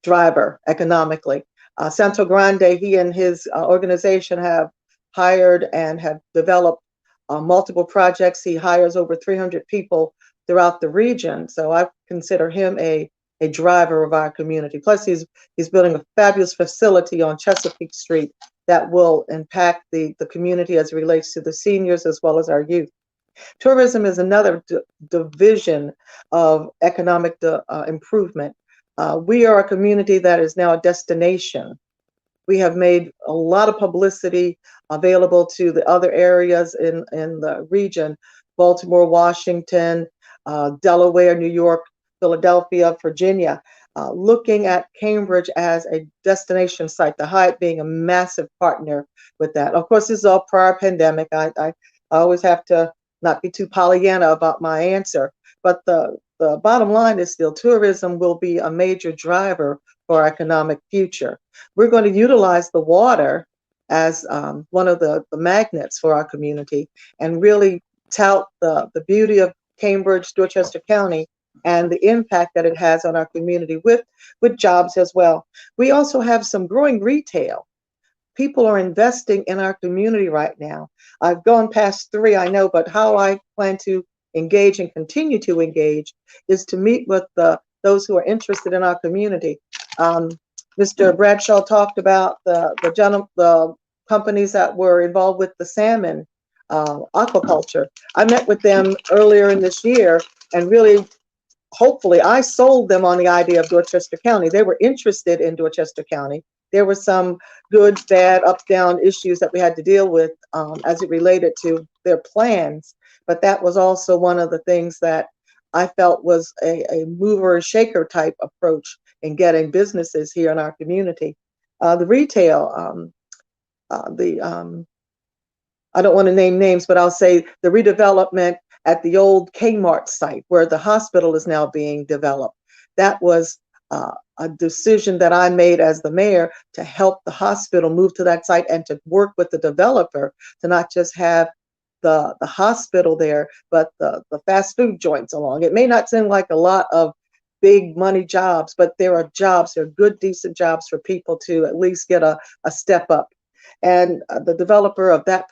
driver economically. Santo Grande, he and his organization have hired and have developed multiple projects. He hires over 300 people throughout the region. So I consider him a driver of our community. Plus, he's building a fabulous facility on Chesapeake Street that will impact the community as it relates to the seniors as well as our youth. Tourism is another division of economic improvement. We are a community that is now a destination. We have made a lot of publicity available to the other areas in the region: Baltimore, Washington, Delaware, New York, Philadelphia, Virginia, looking at Cambridge as a destination site, the Hyatt being a massive partner with that. Of course, this is all prior pandemic. I always have to not be too Pollyanna about my answer, but the bottom line is still tourism will be a major driver for our economic future. We're going to utilize the water as one of the magnets for our community and really tout the beauty of Cambridge, Dorchester County, and the impact that it has on our community with jobs as well. We also have some growing retail. People are investing in our community right now. I've gone past 3, I know, but how I plan to engage and continue to engage is to meet with those who are interested in our community. Mr. Bradshaw talked about the companies that were involved with the salmon aquaculture. I met with them earlier in this year, and really, hopefully, I sold them on the idea of Dorchester County. They were interested in Dorchester County. There were some good, bad, up, down issues that we had to deal with as it related to their plans. But that was also one of the things that I felt was a mover and shaker type approach in getting businesses here in our community. The retail, I don't want to name names, but I'll say the redevelopment at the old Kmart site where the hospital is now being developed. That was a decision that I made as the mayor to help the hospital move to that site and to work with the developer to not just have the hospital there, but the fast food joints along. It may not seem like a lot of big money jobs, but there are jobs, there are good, decent jobs for people to at least get a step up. And the developer of that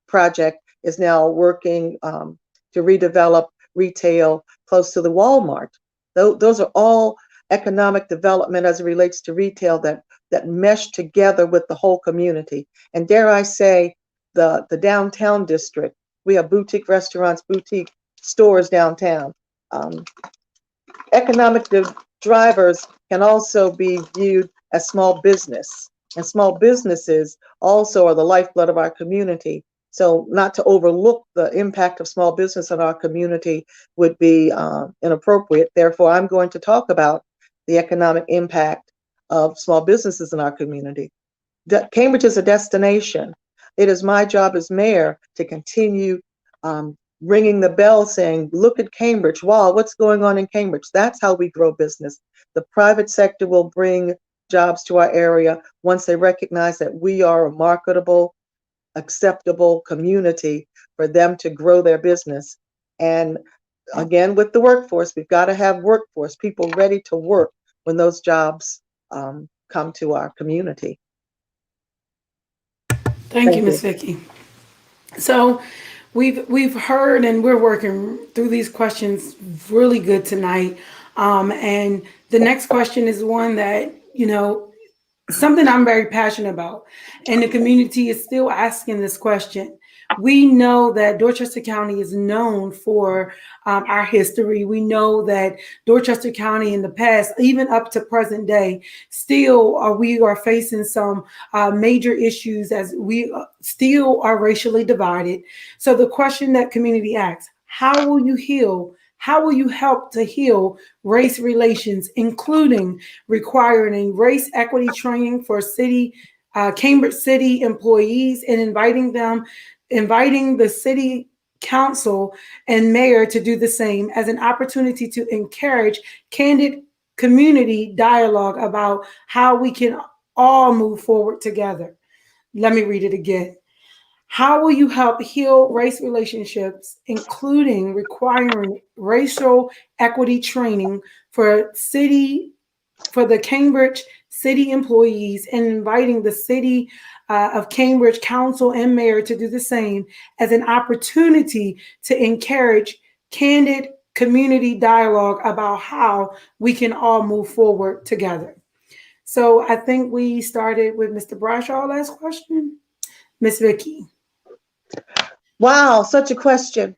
project is now working to redevelop retail close to the Walmart. Those are all economic development as it relates to retail that mesh together with the whole community. And dare I say, the downtown district, we have boutique restaurants, boutique stores downtown. Economic drivers can also be viewed as small business, and small businesses also are the lifeblood of our community. So not to overlook the impact of small business on our community would be inappropriate. Therefore, I'm going to talk about the economic impact of small businesses in our community. Cambridge is a destination. It is my job as mayor to continue ringing the bell saying, look at Cambridge, wow, what's going on in Cambridge? That's how we grow business. The private sector will bring jobs to our area once they recognize that we are a marketable, acceptable community for them to grow their business. And again, with the workforce, we've got to have workforce, people ready to work when those jobs come to our community. Thank you, Ms. Vicki. So we've heard, and we're working through these questions really good tonight. And the next question is one that, something I'm very passionate about, and the community is still asking this question. We know that Dorchester County is known for our history. We know that Dorchester County in the past, even up to present day, still we are facing some major issues as we still are racially divided. So the question that community asks, how will you heal? How will you help to heal race relations, including requiring race equity training for Cambridge City employees, and inviting the city council and mayor to do the same as an opportunity to encourage candid community dialogue about how we can all move forward together? Let me read it again. How will you help heal race relationships, including requiring racial equity training for the Cambridge City employees, and inviting the City of Cambridge Council and Mayor to do the same as an opportunity to encourage candid community dialogue about how we can all move forward together? So I think we started with Mr. Bradshaw last question. Ms. Vicki. Wow, such a question.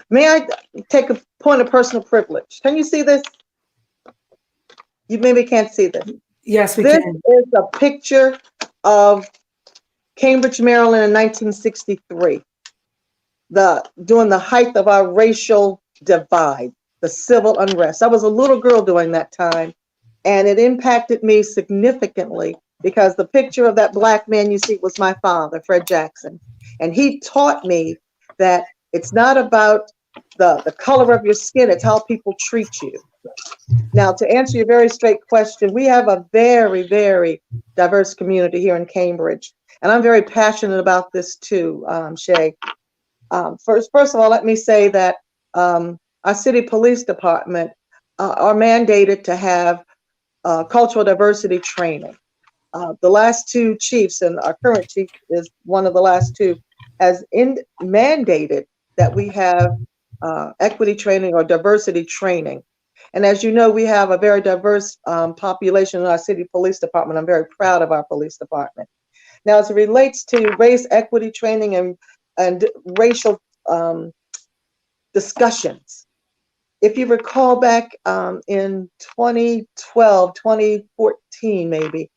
May I take a point of personal privilege? Can you see this? You maybe can't see this. Yes, we can. This is a picture of Cambridge, Maryland in 1963. During the height of our racial divide, the civil unrest. I was a little girl during that time, and it impacted me significantly because the picture of that black man you see was my father, Fred Jackson. And he taught me that it's not about the color of your skin, it's how people treat you. Now, to answer your very straight question, we have a very, very diverse community here in Cambridge. And I'm very passionate about this too, Shay. First of all, let me say that our city police department are mandated to have cultural diversity training. The last two chiefs, and our current chief is one of the last two, has mandated that we have equity training or diversity training. And as you know, we have a very diverse population in our city police department. I'm very proud of our police department. Now, as it relates to race equity training and racial discussions, if you recall back in 2012, 2014 maybe,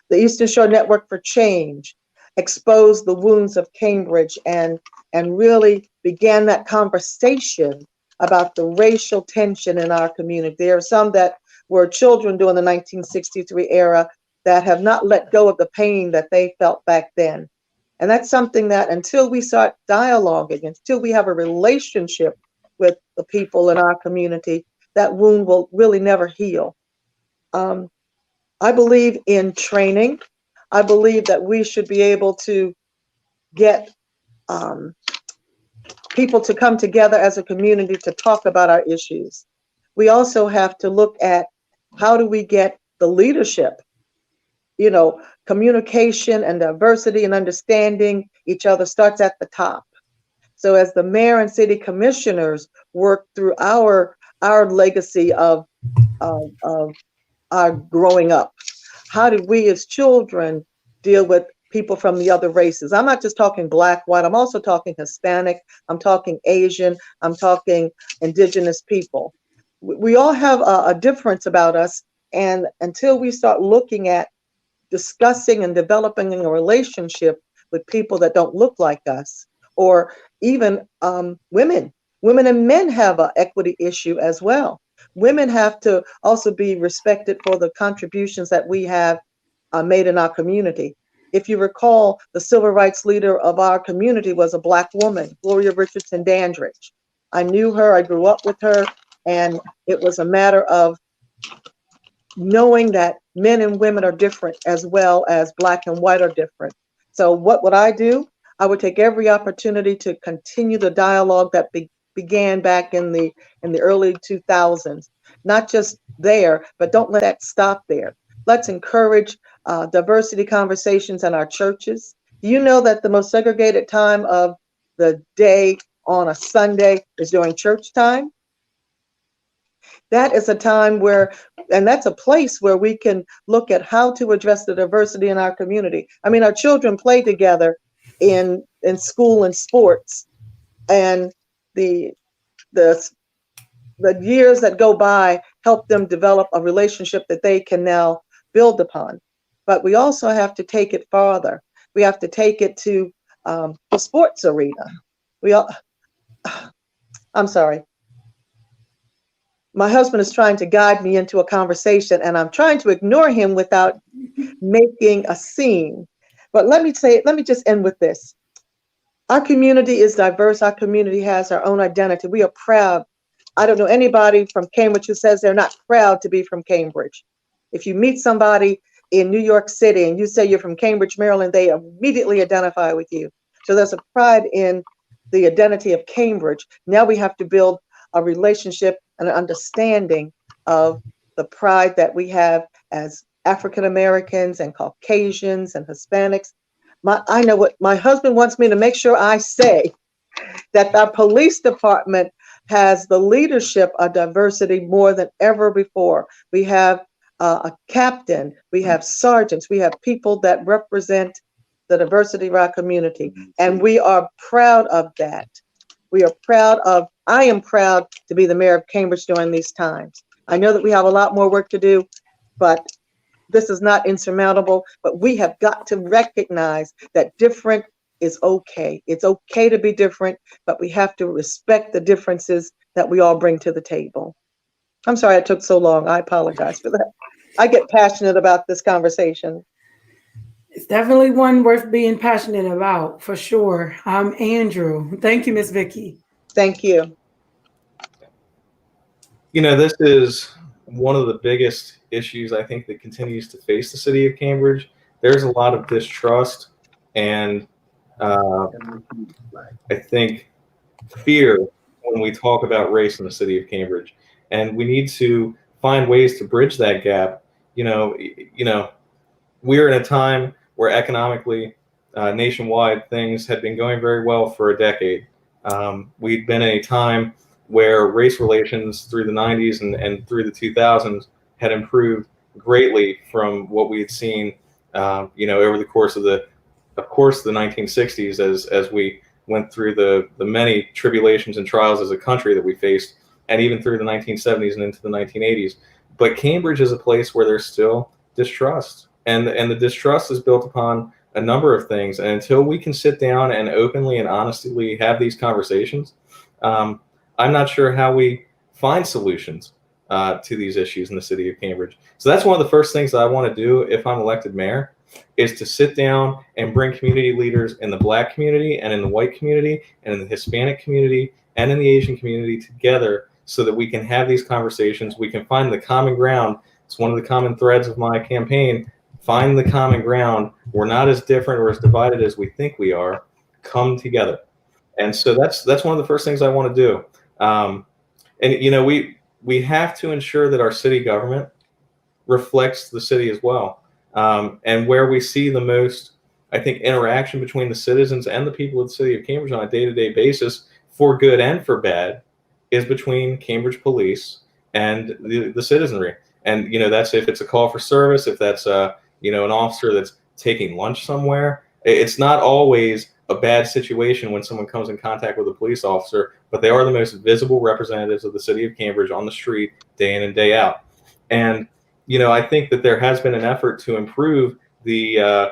the Eastern Shore Network for Change exposed the wounds of Cambridge and really began that conversation about the racial tension in our community. There are some that were children during the 1963 era that have not let go of the pain that they felt back then. And that's something that until we start dialoguing, until we have a relationship with the people in our community, that wound will really never heal. I believe in training. I believe that we should be able to get people to come together as a community to talk about our issues. We also have to look at how do we get the leadership, communication and diversity and understanding each other starts at the top. So as the mayor and city commissioners work through our legacy of our growing up, how do we as children deal with people from the other races? I'm not just talking black, white, I'm also talking Hispanic, I'm talking Asian, I'm talking indigenous people. We all have a difference about us, and until we start looking at discussing and developing a relationship with people that don't look like us, or even women and men have an equity issue as well. Women have to also be respected for the contributions that we have made in our community. If you recall, the civil rights leader of our community was a Black woman, Gloria Richardson Dandridge. I knew her, I grew up with her, and it was a matter of knowing that men and women are different as well as Black and white are different. So what would I do? I would take every opportunity to continue the dialogue that began back in the early 2000s. Not just there, but don't let that stop there. Let's encourage diversity conversations in our churches. Do you know that the most segregated time of the day on a Sunday is during church time? That is a time where, and that's a place where we can look at how to address the diversity in our community. I mean, our children play together in school and sports, and the years that go by help them develop a relationship that they can now build upon. But we also have to take it farther. We have to take it to the sports arena. I'm sorry. My husband is trying to guide me into a conversation, and I'm trying to ignore him without making a scene. But let me just end with this. Our community is diverse. Our community has our own identity. We are proud. I don't know anybody from Cambridge who says they're not proud to be from Cambridge. If you meet somebody in New York City and you say you're from Cambridge, Maryland, they immediately identify with you. So there's a pride in the identity of Cambridge. Now we have to build a relationship and an understanding of the pride that we have as African Americans and Caucasians and Hispanics. I know what my husband wants me to make sure I say, that our police department has the leadership of diversity more than ever before. We have a captain, we have sergeants, we have people that represent the diversity of our community, and we are proud of that. I am proud to be the mayor of Cambridge during these times. I know that we have a lot more work to do, but this is not insurmountable. But we have got to recognize that different is okay. It's okay to be different, but we have to respect the differences that we all bring to the table. I'm sorry I took so long. I apologize for that. I get passionate about this conversation. It's definitely one worth being passionate about, for sure. Andrew. Thank you, Miss Vicky. Thank you. You know, this is one of the biggest issues I think that continues to face the city of Cambridge. There's a lot of distrust and I think fear when we talk about race in the city of Cambridge, and we need to find ways to bridge that gap. You know, we're in a time where economically, nationwide, things had been going very well for a decade. We'd been in a time where race relations through the 90s and through the 2000s had improved greatly from what we had seen, over the course of the 1960s as we went through the many tribulations and trials as a country that we faced, and even through the 1970s and into the 1980s. But Cambridge is a place where there's still distrust, and the distrust is built upon a number of things. And until we can sit down and openly and honestly have these conversations, I'm not sure how we find solutions to these issues in the city of Cambridge. So that's one of the first things that I want to do if I'm elected mayor, is to sit down and bring community leaders in the Black community and in the white community and in the Hispanic community and in the Asian community together so that we can have these conversations. We can find the common ground. It's one of the common threads of my campaign. Find the common ground. We're not as different or as divided as we think we are. Come together. And so that's one of the first things I want to do. We have to ensure that our city government reflects the city as well. And where we see the most, I think, interaction between the citizens and the people of the city of Cambridge on a day-to-day basis, for good and for bad, is between Cambridge police and the citizenry. And, that's if it's a call for service, if that's, an officer that's taking lunch somewhere. It's not always a bad situation when someone comes in contact with a police officer, but they are the most visible representatives of the city of Cambridge on the street day in and day out. And I think that there has been an effort to improve the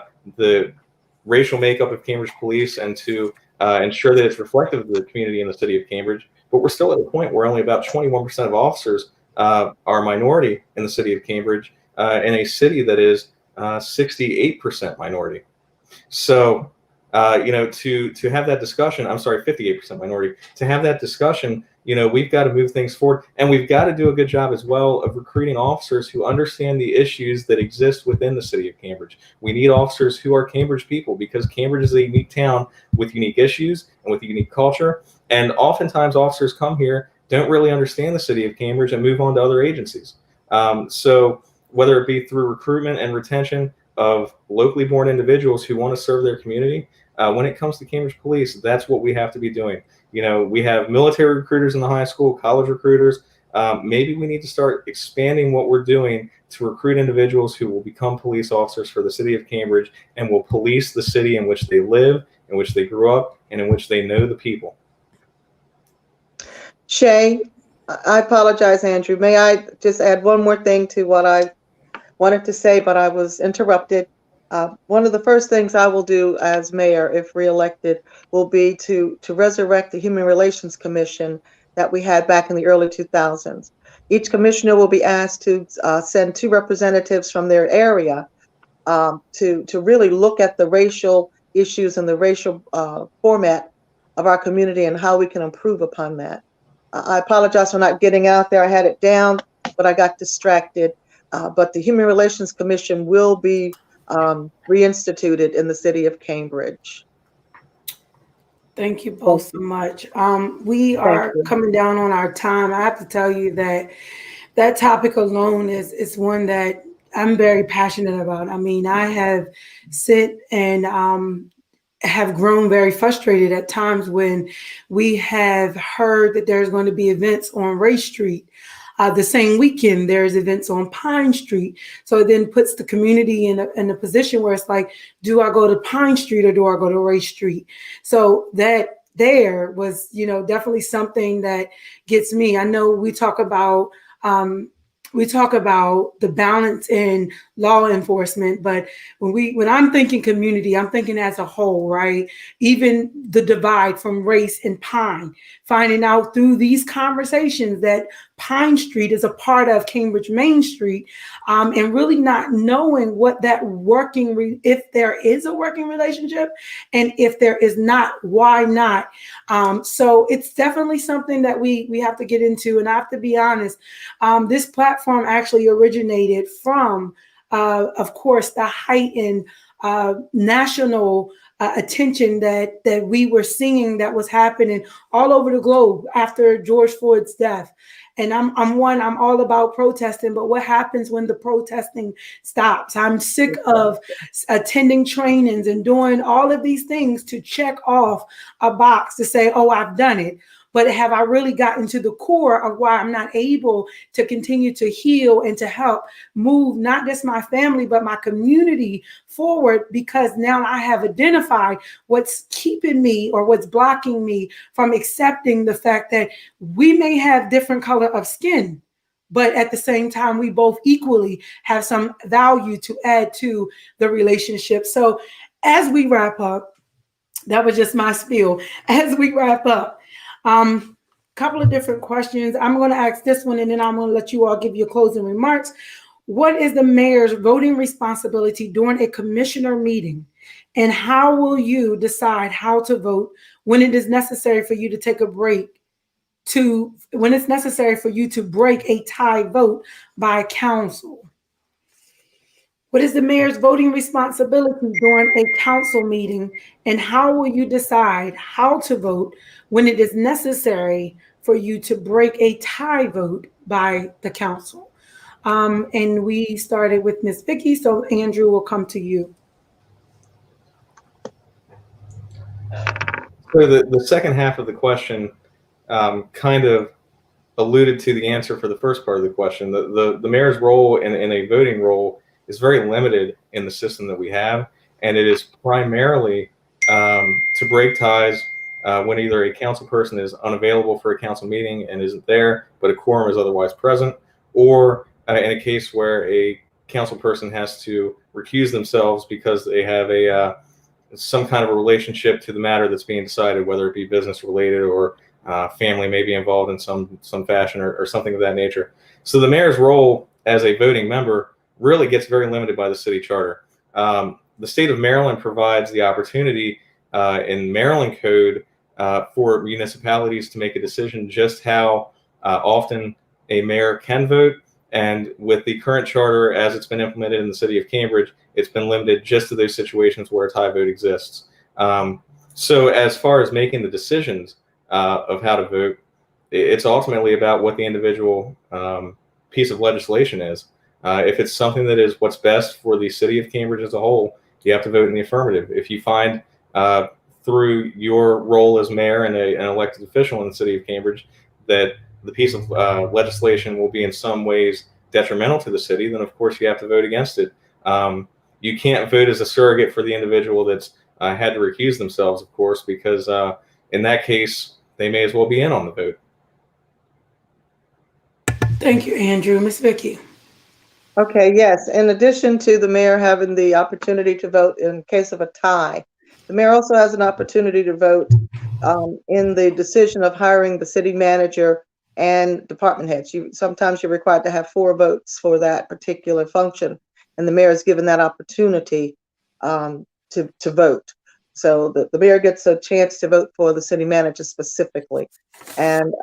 racial makeup of Cambridge police and to ensure that it's reflective of the community in the city of Cambridge. But we're still at a point where only about 21% of officers are minority in the city of Cambridge, in a city that is 68% minority. So, to have that discussion, I'm sorry, 58% minority, to have that discussion, we've got to move things forward, and we've got to do a good job as well of recruiting officers who understand the issues that exist within the city of Cambridge. We need officers who are Cambridge people, because Cambridge is a unique town with unique issues and with a unique culture. And oftentimes officers come here, don't really understand the city of Cambridge, and move on to other agencies. So whether it be through recruitment and retention of locally born individuals who want to serve their community, when it comes to Cambridge Police, that's what we have to be doing. We have military recruiters in the high school, college recruiters. Maybe we need to start expanding what we're doing to recruit individuals who will become police officers for the city of Cambridge and will police the city in which they live, in which they grew up, and in which they know the people. Shay, I apologize, Andrew. May I just add one more thing to what I wanted to say, but I was interrupted. One of the first things I will do as mayor, if reelected, will be to resurrect the Human Relations Commission that we had back in the early 2000s. Each commissioner will be asked to send 2 representatives from their area to really look at the racial issues and the racial format of our community and how we can improve upon that. I apologize for not getting out there. I had it down, but I got distracted. But the Human Relations Commission will be reinstituted in the city of Cambridge. Thank you both so much. We are coming down on our time. I have to tell you that topic alone is one that I'm very passionate about. I mean, I have sit and have grown very frustrated at times when we have heard that there's going to be events on Race Street. The same weekend, there's events on Pine Street. So it then puts the community in a position where it's like, do I go to Pine Street or do I go to Race Street? So that there was, definitely something that gets me. I know we talk about the balance in law enforcement, but when I'm thinking community, I'm thinking as a whole, right? Even the divide from race and Pine, finding out through these conversations that Pine Street is a part of Cambridge Main Street, and really not knowing what that if there is a working relationship, and if there is not, why not? So it's definitely something that we have to get into. And I have to be honest, this platform actually originated from, of course, the heightened national attention that we were seeing that was happening all over the globe after George Floyd's death. And I'm all about protesting, but what happens when the protesting stops? I'm sick of attending trainings and doing all of these things to check off a box to say, oh, I've done it. But have I really gotten to the core of why I'm not able to continue to heal and to help move not just my family, but my community forward? Because now I have identified what's keeping me or what's blocking me from accepting the fact that we may have different color of skin, but at the same time, we both equally have some value to add to the relationship. So as we wrap up, that was just my spiel. As we wrap up, couple of different questions. I'm going to ask this one, and then I'm going to let you all give your closing remarks. What is the mayor's voting responsibility during a commissioner meeting? And how will you decide how to vote when it is necessary for you to take a break when it's necessary for you to break a tie vote by council? What is the mayor's voting responsibility during a council meeting? And how will you decide how to vote when it is necessary for you to break a tie vote by the council? And we started with Ms. Vicky, so Andrew will come to you. So the second half of the question kind of alluded to the answer for the first part of the question. The mayor's role in a voting role is very limited in the system that we have, and it is primarily to break ties when either a council person is unavailable for a council meeting and isn't there, but a quorum is otherwise present, or in a case where a council person has to recuse themselves because they have some kind of a relationship to the matter that's being decided, whether it be business related or family may be involved in some fashion or something of that nature. So the mayor's role as a voting member really gets very limited by the city charter. The state of Maryland provides the opportunity in Maryland code for municipalities to make a decision just how often a mayor can vote. And with the current charter as it's been implemented in the city of Cambridge, it's been limited just to those situations where a tie vote exists. So as far as making the decisions of how to vote, it's ultimately about what the individual piece of legislation is. If it's something that is what's best for the city of Cambridge as a whole, you have to vote in the affirmative. If you find through your role as mayor and an elected official in the city of Cambridge that the piece of legislation will be in some ways detrimental to the city, then of course you have to vote against it. You can't vote as a surrogate for the individual that's had to recuse themselves, of course, because in that case, they may as well be in on the vote. Thank you, Andrew. Ms. Vicky. Okay, yes. In addition to the mayor having the opportunity to vote in case of a tie, the mayor also has an opportunity to vote in the decision of hiring the city manager and department heads. Sometimes you're required to have 4 votes for that particular function, and the mayor is given that opportunity to vote. So the mayor gets a chance to vote for the city manager specifically. And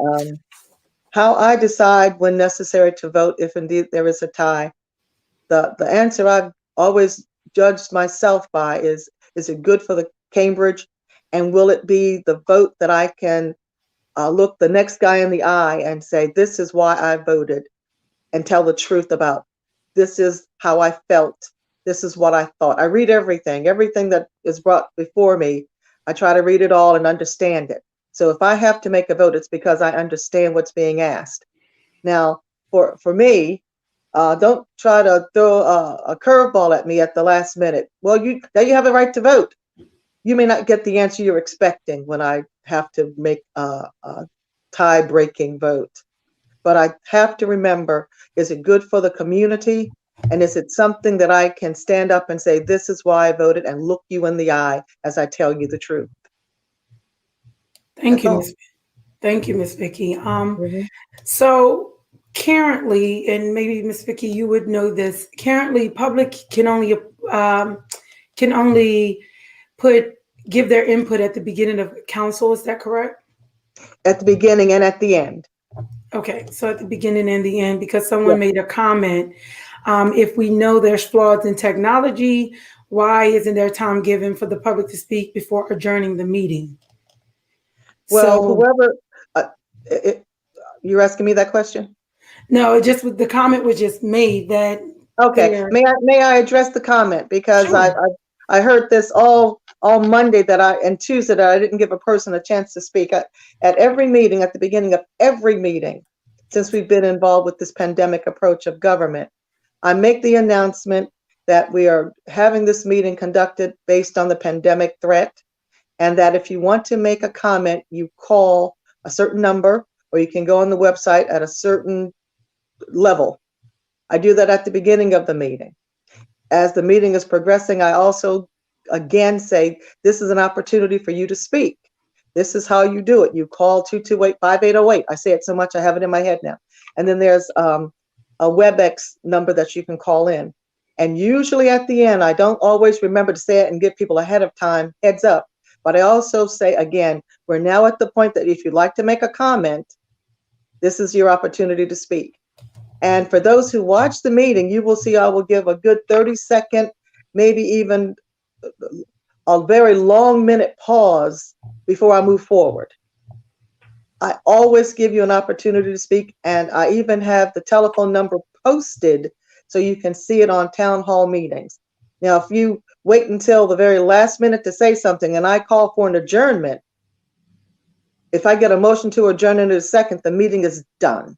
how I decide when necessary to vote, if indeed there is a tie, the answer I've always judged myself by is it good for the Cambridge, and will it be the vote that I can look the next guy in the eye and say, this is why I voted, and tell the truth about, this is how I felt, this is what I thought. I read everything that is brought before me. I try to read it all and understand it. So if I have to make a vote, it's because I understand what's being asked. Now, for me, don't try to throw a curveball at me at the last minute. Well, now you have a right to vote. You may not get the answer you're expecting when I have to make a tie-breaking vote. But I have to remember, is it good for the community? And is it something that I can stand up and say, this is why I voted, and look you in the eye as I tell you the truth? Thank you, Ms. Vicky. So currently, and maybe Ms. Vicky, you would know this, currently public can only give their input at the beginning of council. Is that correct? At the beginning and at the end. Okay, so at the beginning and the end, because someone made a comment, if we know there's flaws in technology, why isn't there time given for the public to speak before adjourning the meeting? Well, So, whoever, you're asking me that question? No, the comment was just made that. Okay, may I address the comment, because Sure. I heard this all Monday and Tuesday that I didn't give a person a chance to speak. At every meeting, at the beginning of every meeting, since we've been involved with this pandemic approach of government, I make the announcement that we are having this meeting conducted based on the pandemic threat, and that if you want to make a comment, you call a certain number, or you can go on the website at a certain level. I do that at the beginning of the meeting. As the meeting is progressing, I also again say, this is an opportunity for you to speak. This is how you do it. You call 228-5808. I say it so much I have it in my head now. And then there's a WebEx number that you can call in. And usually at the end, I don't always remember to say it and give people ahead of time heads up. But I also say, again, we're now at the point that if you'd like to make a comment, this is your opportunity to speak. And for those who watch the meeting, you will see I will give a good 30-second, maybe even a very long minute pause before I move forward. I always give you an opportunity to speak, and I even have the telephone number posted so you can see it on town hall meetings. Now, if you wait until the very last minute to say something and I call for an adjournment, if I get a motion to adjourn in a second, the meeting is done.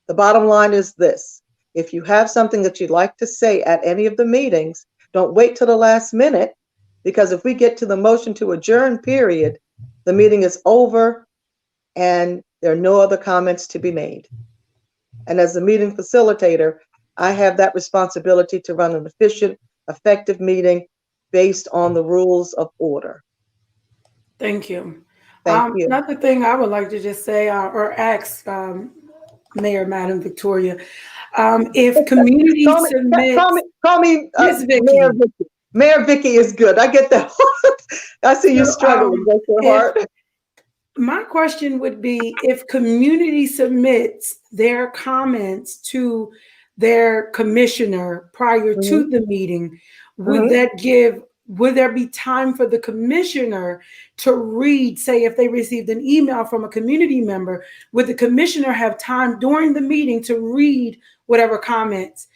The bottom line is this: if you have something that you'd like to say at any of the meetings, don't wait till the last minute, because if we get to the motion to adjourn period, the meeting is over and there are no other comments to be made. And as the meeting facilitator, I have that responsibility to run an efficient, effective meeting based on the rules of order. Thank you. Thank you. Another thing I would like to just say or ask Mayor, Madam Victoria, if community submits, call me Ms. Vicky. Mayor Vicky. Mayor Vicky is good. I get that. I see you struggling with your heart. My question would be, if community submits their comments to their commissioner prior to the meeting, would there be time for the commissioner to read, say if they received an email from a community member, would the commissioner have time during the meeting to read whatever comments?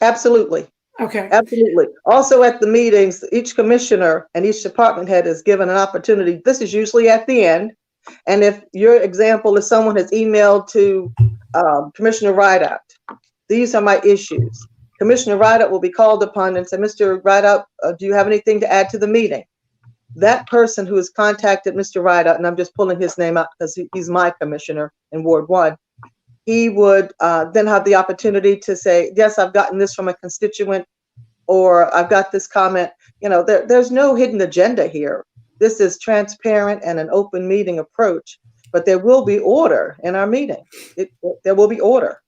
Absolutely. Okay. Absolutely. Also at the meetings, each commissioner and each department head is given an opportunity. This is usually at the end. And if your example is someone has emailed to Commissioner Rideout, these are my issues. Commissioner Rideout will be called upon and say, Mr. Rideout, do you have anything to add to the meeting? That person who has contacted Mr. Rideout, and I'm just pulling his name out because he's my commissioner in Ward 1, he would then have the opportunity to say, yes, I've gotten this from a constituent, or I've got this comment. You know, there's no hidden agenda here. This is transparent and an open meeting approach, but there will be order in our meeting. There will be order.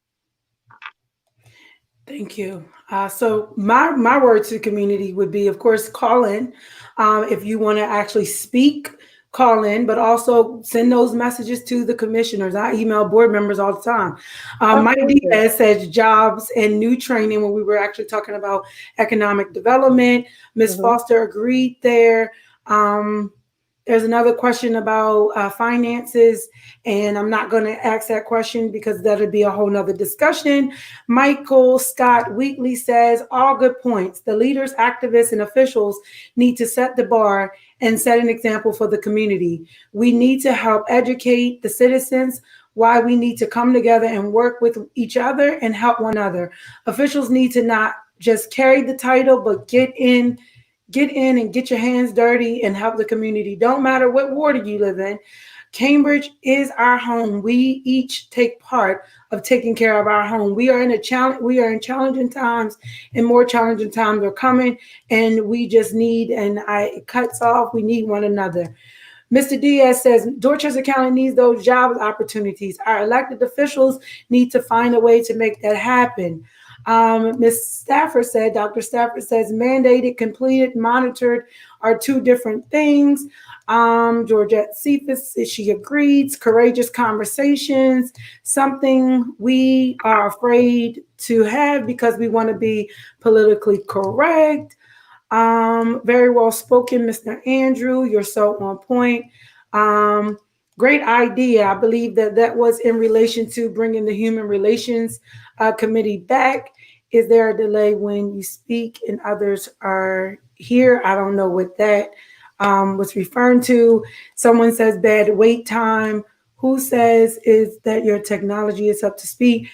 Thank you. So my word to the community would be, of course, call in. If you want to actually speak, call in, but also send those messages to the commissioners. I email board members all the time. Mike Diaz says jobs and new training when we were actually talking about economic development. Ms. Foster agreed there. There's another question about finances, and I'm not going to ask that question because that'll be a whole nother discussion. Michael Scott Wheatley says, all good points. The leaders, activists, and officials need to set the bar and set an example for the community. We need to help educate the citizens why we need to come together and work with each other and help one another. Officials need to not just carry the title, but get in and get your hands dirty and help the community. Don't matter what ward you live in. Cambridge is our home. We each take part of taking care of our home. We are in challenging times, and more challenging times are coming, and we just need, it cuts off, we need one another. Mr. Diaz says, Dorchester County needs those job opportunities. Our elected officials need to find a way to make that happen. Ms. Stafford said, Dr. Stafford says, mandated, completed, monitored are two different things. Georgette Cephas, she agrees. Courageous conversations, something we are afraid to have because we want to be politically correct. Very well spoken, Mr. Andrew. You're so on point. Great idea. I believe that was in relation to bringing the Human Relations Committee back. Is there a delay when you speak and others are here? I don't know what that was referring to. Someone says bad wait time. Who says is that your technology is up to speed?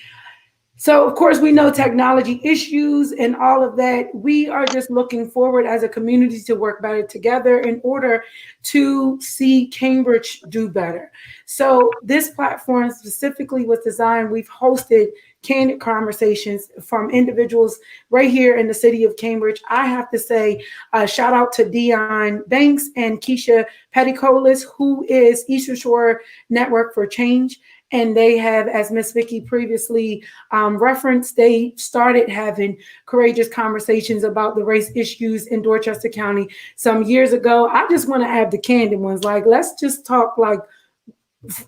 So, of course, we know technology issues and all of that. We are just looking forward as a community to work better together in order to see Cambridge do better. So this platform specifically was designed, we've hosted candid conversations from individuals right here in the city of Cambridge. I have to say, shout out to Dion Banks and Keisha Petticolis, who is Eastern Shore Network for Change. And they have, as Ms. Vicky previously referenced, they started having courageous conversations about the race issues in Dorchester County some years ago. I just want to have the candid ones. Like, let's just talk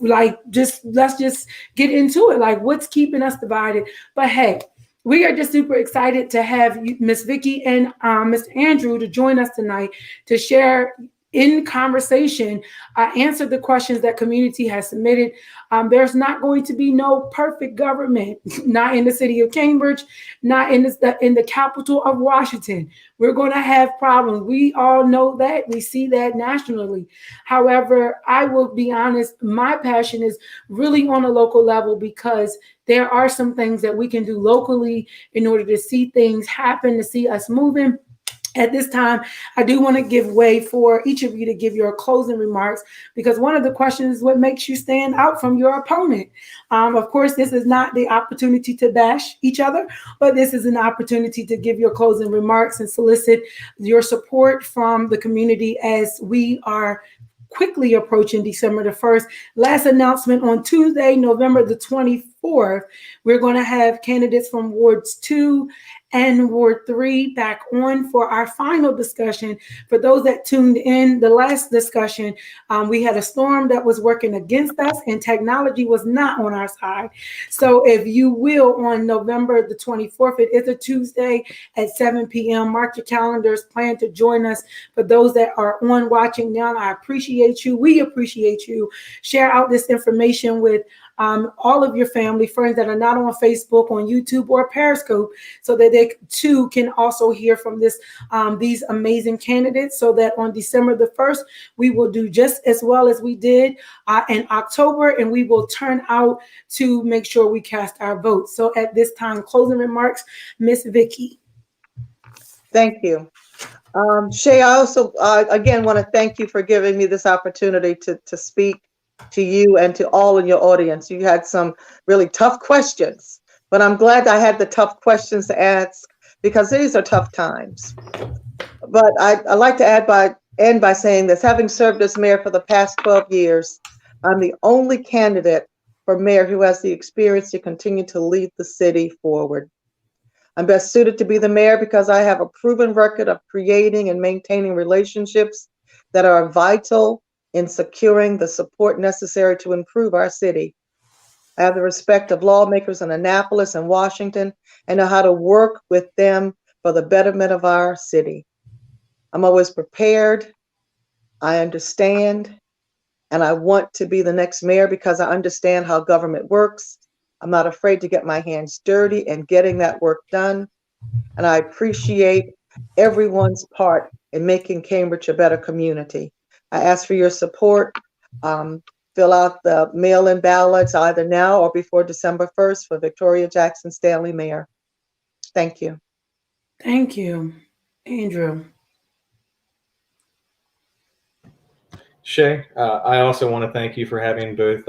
let's just get into it. Like, what's keeping us divided? But hey, we are just super excited to have Ms. Vicky and Mr. Andrew to join us tonight to share in conversation, answer the questions that community has submitted. There's not going to be no perfect government, not in the city of Cambridge, not in the capital of Washington. We're going to have problems. We all know that. We see that nationally. However, I will be honest, my passion is really on a local level because there are some things that we can do locally in order to see things happen, to see us moving. At this time, I do want to give way for each of you to give your closing remarks, because one of the questions is what makes you stand out from your opponent. Of course, this is not the opportunity to bash each other, but this is an opportunity to give your closing remarks and solicit your support from the community as we are quickly approaching December the 1st. Last announcement on Tuesday, November the 25th. 24th, we're going to have candidates from Wards 2 and Ward 3 back on for our final discussion. For those that tuned in, the last discussion, we had a storm that was working against us and technology was not on our side. So if you will, on November the 24th, it is a Tuesday at 7 p.m. Mark your calendars, plan to join us. For those that are on watching now, I appreciate you. We appreciate you. Share out this information with all of your family, friends that are not on Facebook, on YouTube, or Periscope, so that they too can also hear from these amazing candidates, so that on December the 1st, we will do just as well as we did in October, and we will turn out to make sure we cast our votes. So at this time, closing remarks, Miss Vicky. Thank you. Shay, I also, again, want to thank you for giving me this opportunity to speak to you and to all in your audience. You had some really tough questions, but I'm glad I had the tough questions to ask, because these are tough times. But I'd like to end by saying this: having served as mayor for the past 12 years, I'm the only candidate for mayor who has the experience to continue to lead the city forward. I'm best suited to be the mayor because I have a proven record of creating and maintaining relationships that are vital in securing the support necessary to improve our city. I have the respect of lawmakers in Annapolis and Washington and know how to work with them for the betterment of our city. I'm always prepared, I understand, and I want to be the next mayor because I understand how government works. I'm not afraid to get my hands dirty and getting that work done. And I appreciate everyone's part in making Cambridge a better community. I ask for your support. Fill out the mail-in ballots either now or before December 1st for Victoria Jackson-Stanley Mayor. Thank you. Thank you. Andrew. Shay, I also want to thank you for having both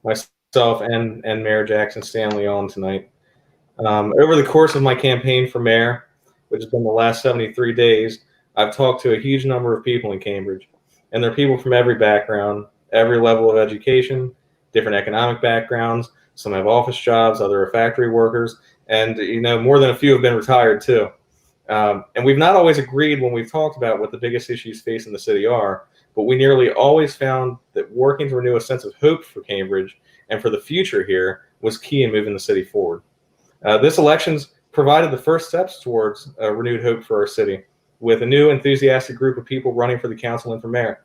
myself and Mayor Jackson-Stanley on tonight. Over the course of my campaign for mayor, which has been the last 73 days, I've talked to a huge number of people in Cambridge, and they're people from every background, every level of education, different economic backgrounds. Some have office jobs, other are factory workers, and more than a few have been retired too. And we've not always agreed when we've talked about what the biggest issues facing the city are, but we nearly always found that working to renew a sense of hope for Cambridge and for the future here was key in moving the city forward. This election's provided the first steps towards a renewed hope for our city, with a new enthusiastic group of people running for the council and for mayor.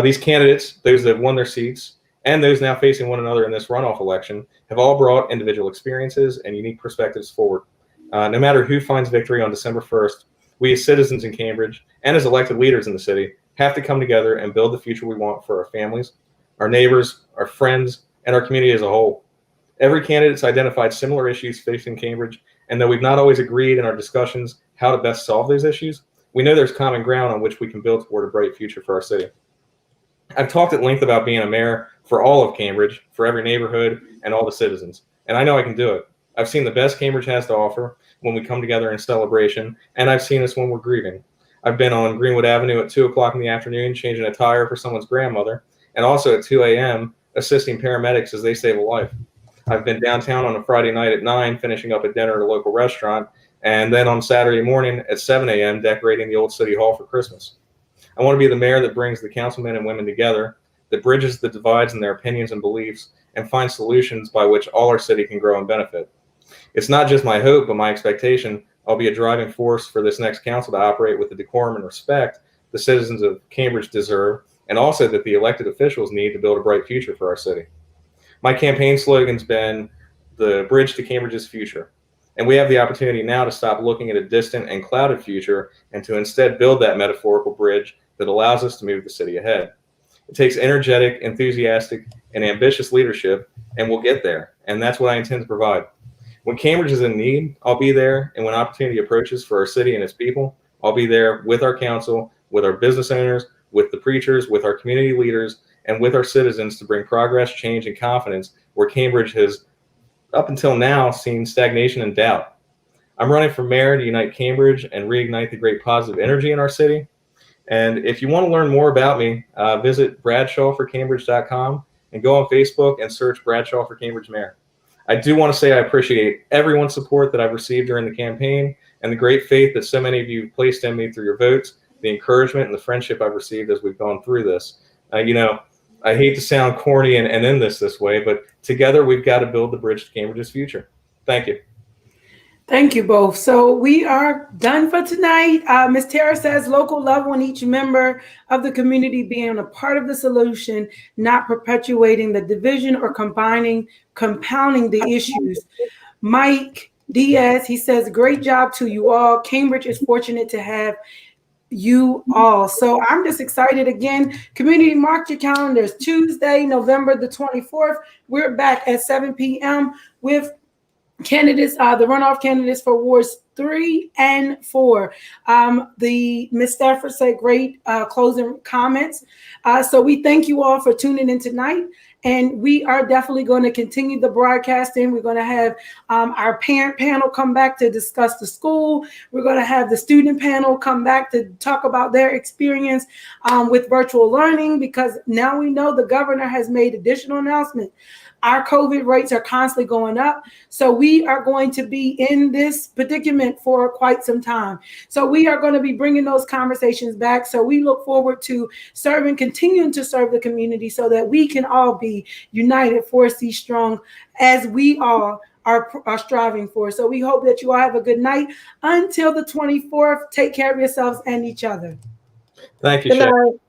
These candidates, those that have won their seats, and those now facing one another in this runoff election, have all brought individual experiences and unique perspectives forward. No matter who finds victory on December 1st, we as citizens in Cambridge and as elected leaders in the city have to come together and build the future we want for our families, our neighbors, our friends, and our community as a whole. Every candidate's identified similar issues facing Cambridge, and though we've not always agreed in our discussions how to best solve those issues, we know there's common ground on which we can build toward a bright future for our city. I've talked at length about being a mayor for all of Cambridge, for every neighborhood, and all the citizens, and I know I can do it. I've seen the best Cambridge has to offer when we come together in celebration, and I've seen us when we're grieving. I've been on Greenwood Avenue at 2 o'clock in the afternoon changing a tire for someone's grandmother, and also at 2 a.m. assisting paramedics as they save a life. I've been downtown on a Friday night at 9 finishing up a dinner at a local restaurant, and then on Saturday morning at 7 a.m. decorating the old city hall for Christmas. I want to be the mayor that brings the councilmen and women together, that bridges the divides in their opinions and beliefs, and finds solutions by which all our city can grow and benefit. It's not just my hope, but my expectation I'll be a driving force for this next council to operate with the decorum and respect the citizens of Cambridge deserve, and also that the elected officials need to build a bright future for our city. My campaign slogan's been the bridge to Cambridge's future. And we have the opportunity now to stop looking at a distant and clouded future and to instead build that metaphorical bridge that allows us to move the city ahead. It takes energetic, enthusiastic, and ambitious leadership, and we'll get there. And that's what I intend to provide. When Cambridge is in need, I'll be there. And when opportunity approaches for our city and its people, I'll be there with our council, with our business owners, with the preachers, with our community leaders, and with our citizens to bring progress, change, and confidence where Cambridge has, up until now, seen stagnation and doubt. I'm running for mayor to unite Cambridge and reignite the great positive energy in our city. And if you want to learn more about me, visit bradshawforcambridge.com and go on Facebook and search Bradshaw for Cambridge Mayor. I do want to say I appreciate everyone's support that I've received during the campaign and the great faith that so many of you placed in me through your votes, the encouragement and the friendship I've received as we've gone through this. I hate to sound corny and end this way, but together we've got to build the bridge to Cambridge's future. Thank you. Thank you both. So we are done for tonight. Ms. Tara says local love on each member of the community being a part of the solution, not perpetuating the division or compounding the issues. Mike Diaz, he says, great job to you all. Cambridge is fortunate to have you all. So I'm just excited again. Community, mark your calendars. Tuesday, November the 24th, we're back at 7 p.m. with candidates, the runoff candidates for wards 3 and 4. The Ms. Stafford said great closing comments. So we thank you all for tuning in tonight. And we are definitely going to continue the broadcasting. We're going to have our parent panel come back to discuss the school. We're going to have the student panel come back to talk about their experience with virtual learning, because now we know the governor has made additional announcements. Our COVID rates are constantly going up. So we are going to be in this predicament for quite some time. So we are going to be bringing those conversations back. So we look forward to continuing to serve the community so that we can all be United4CStrong as we all are striving for. So we hope that you all have a good night. Until the 24th, take care of yourselves and each other. Thank you, Good night.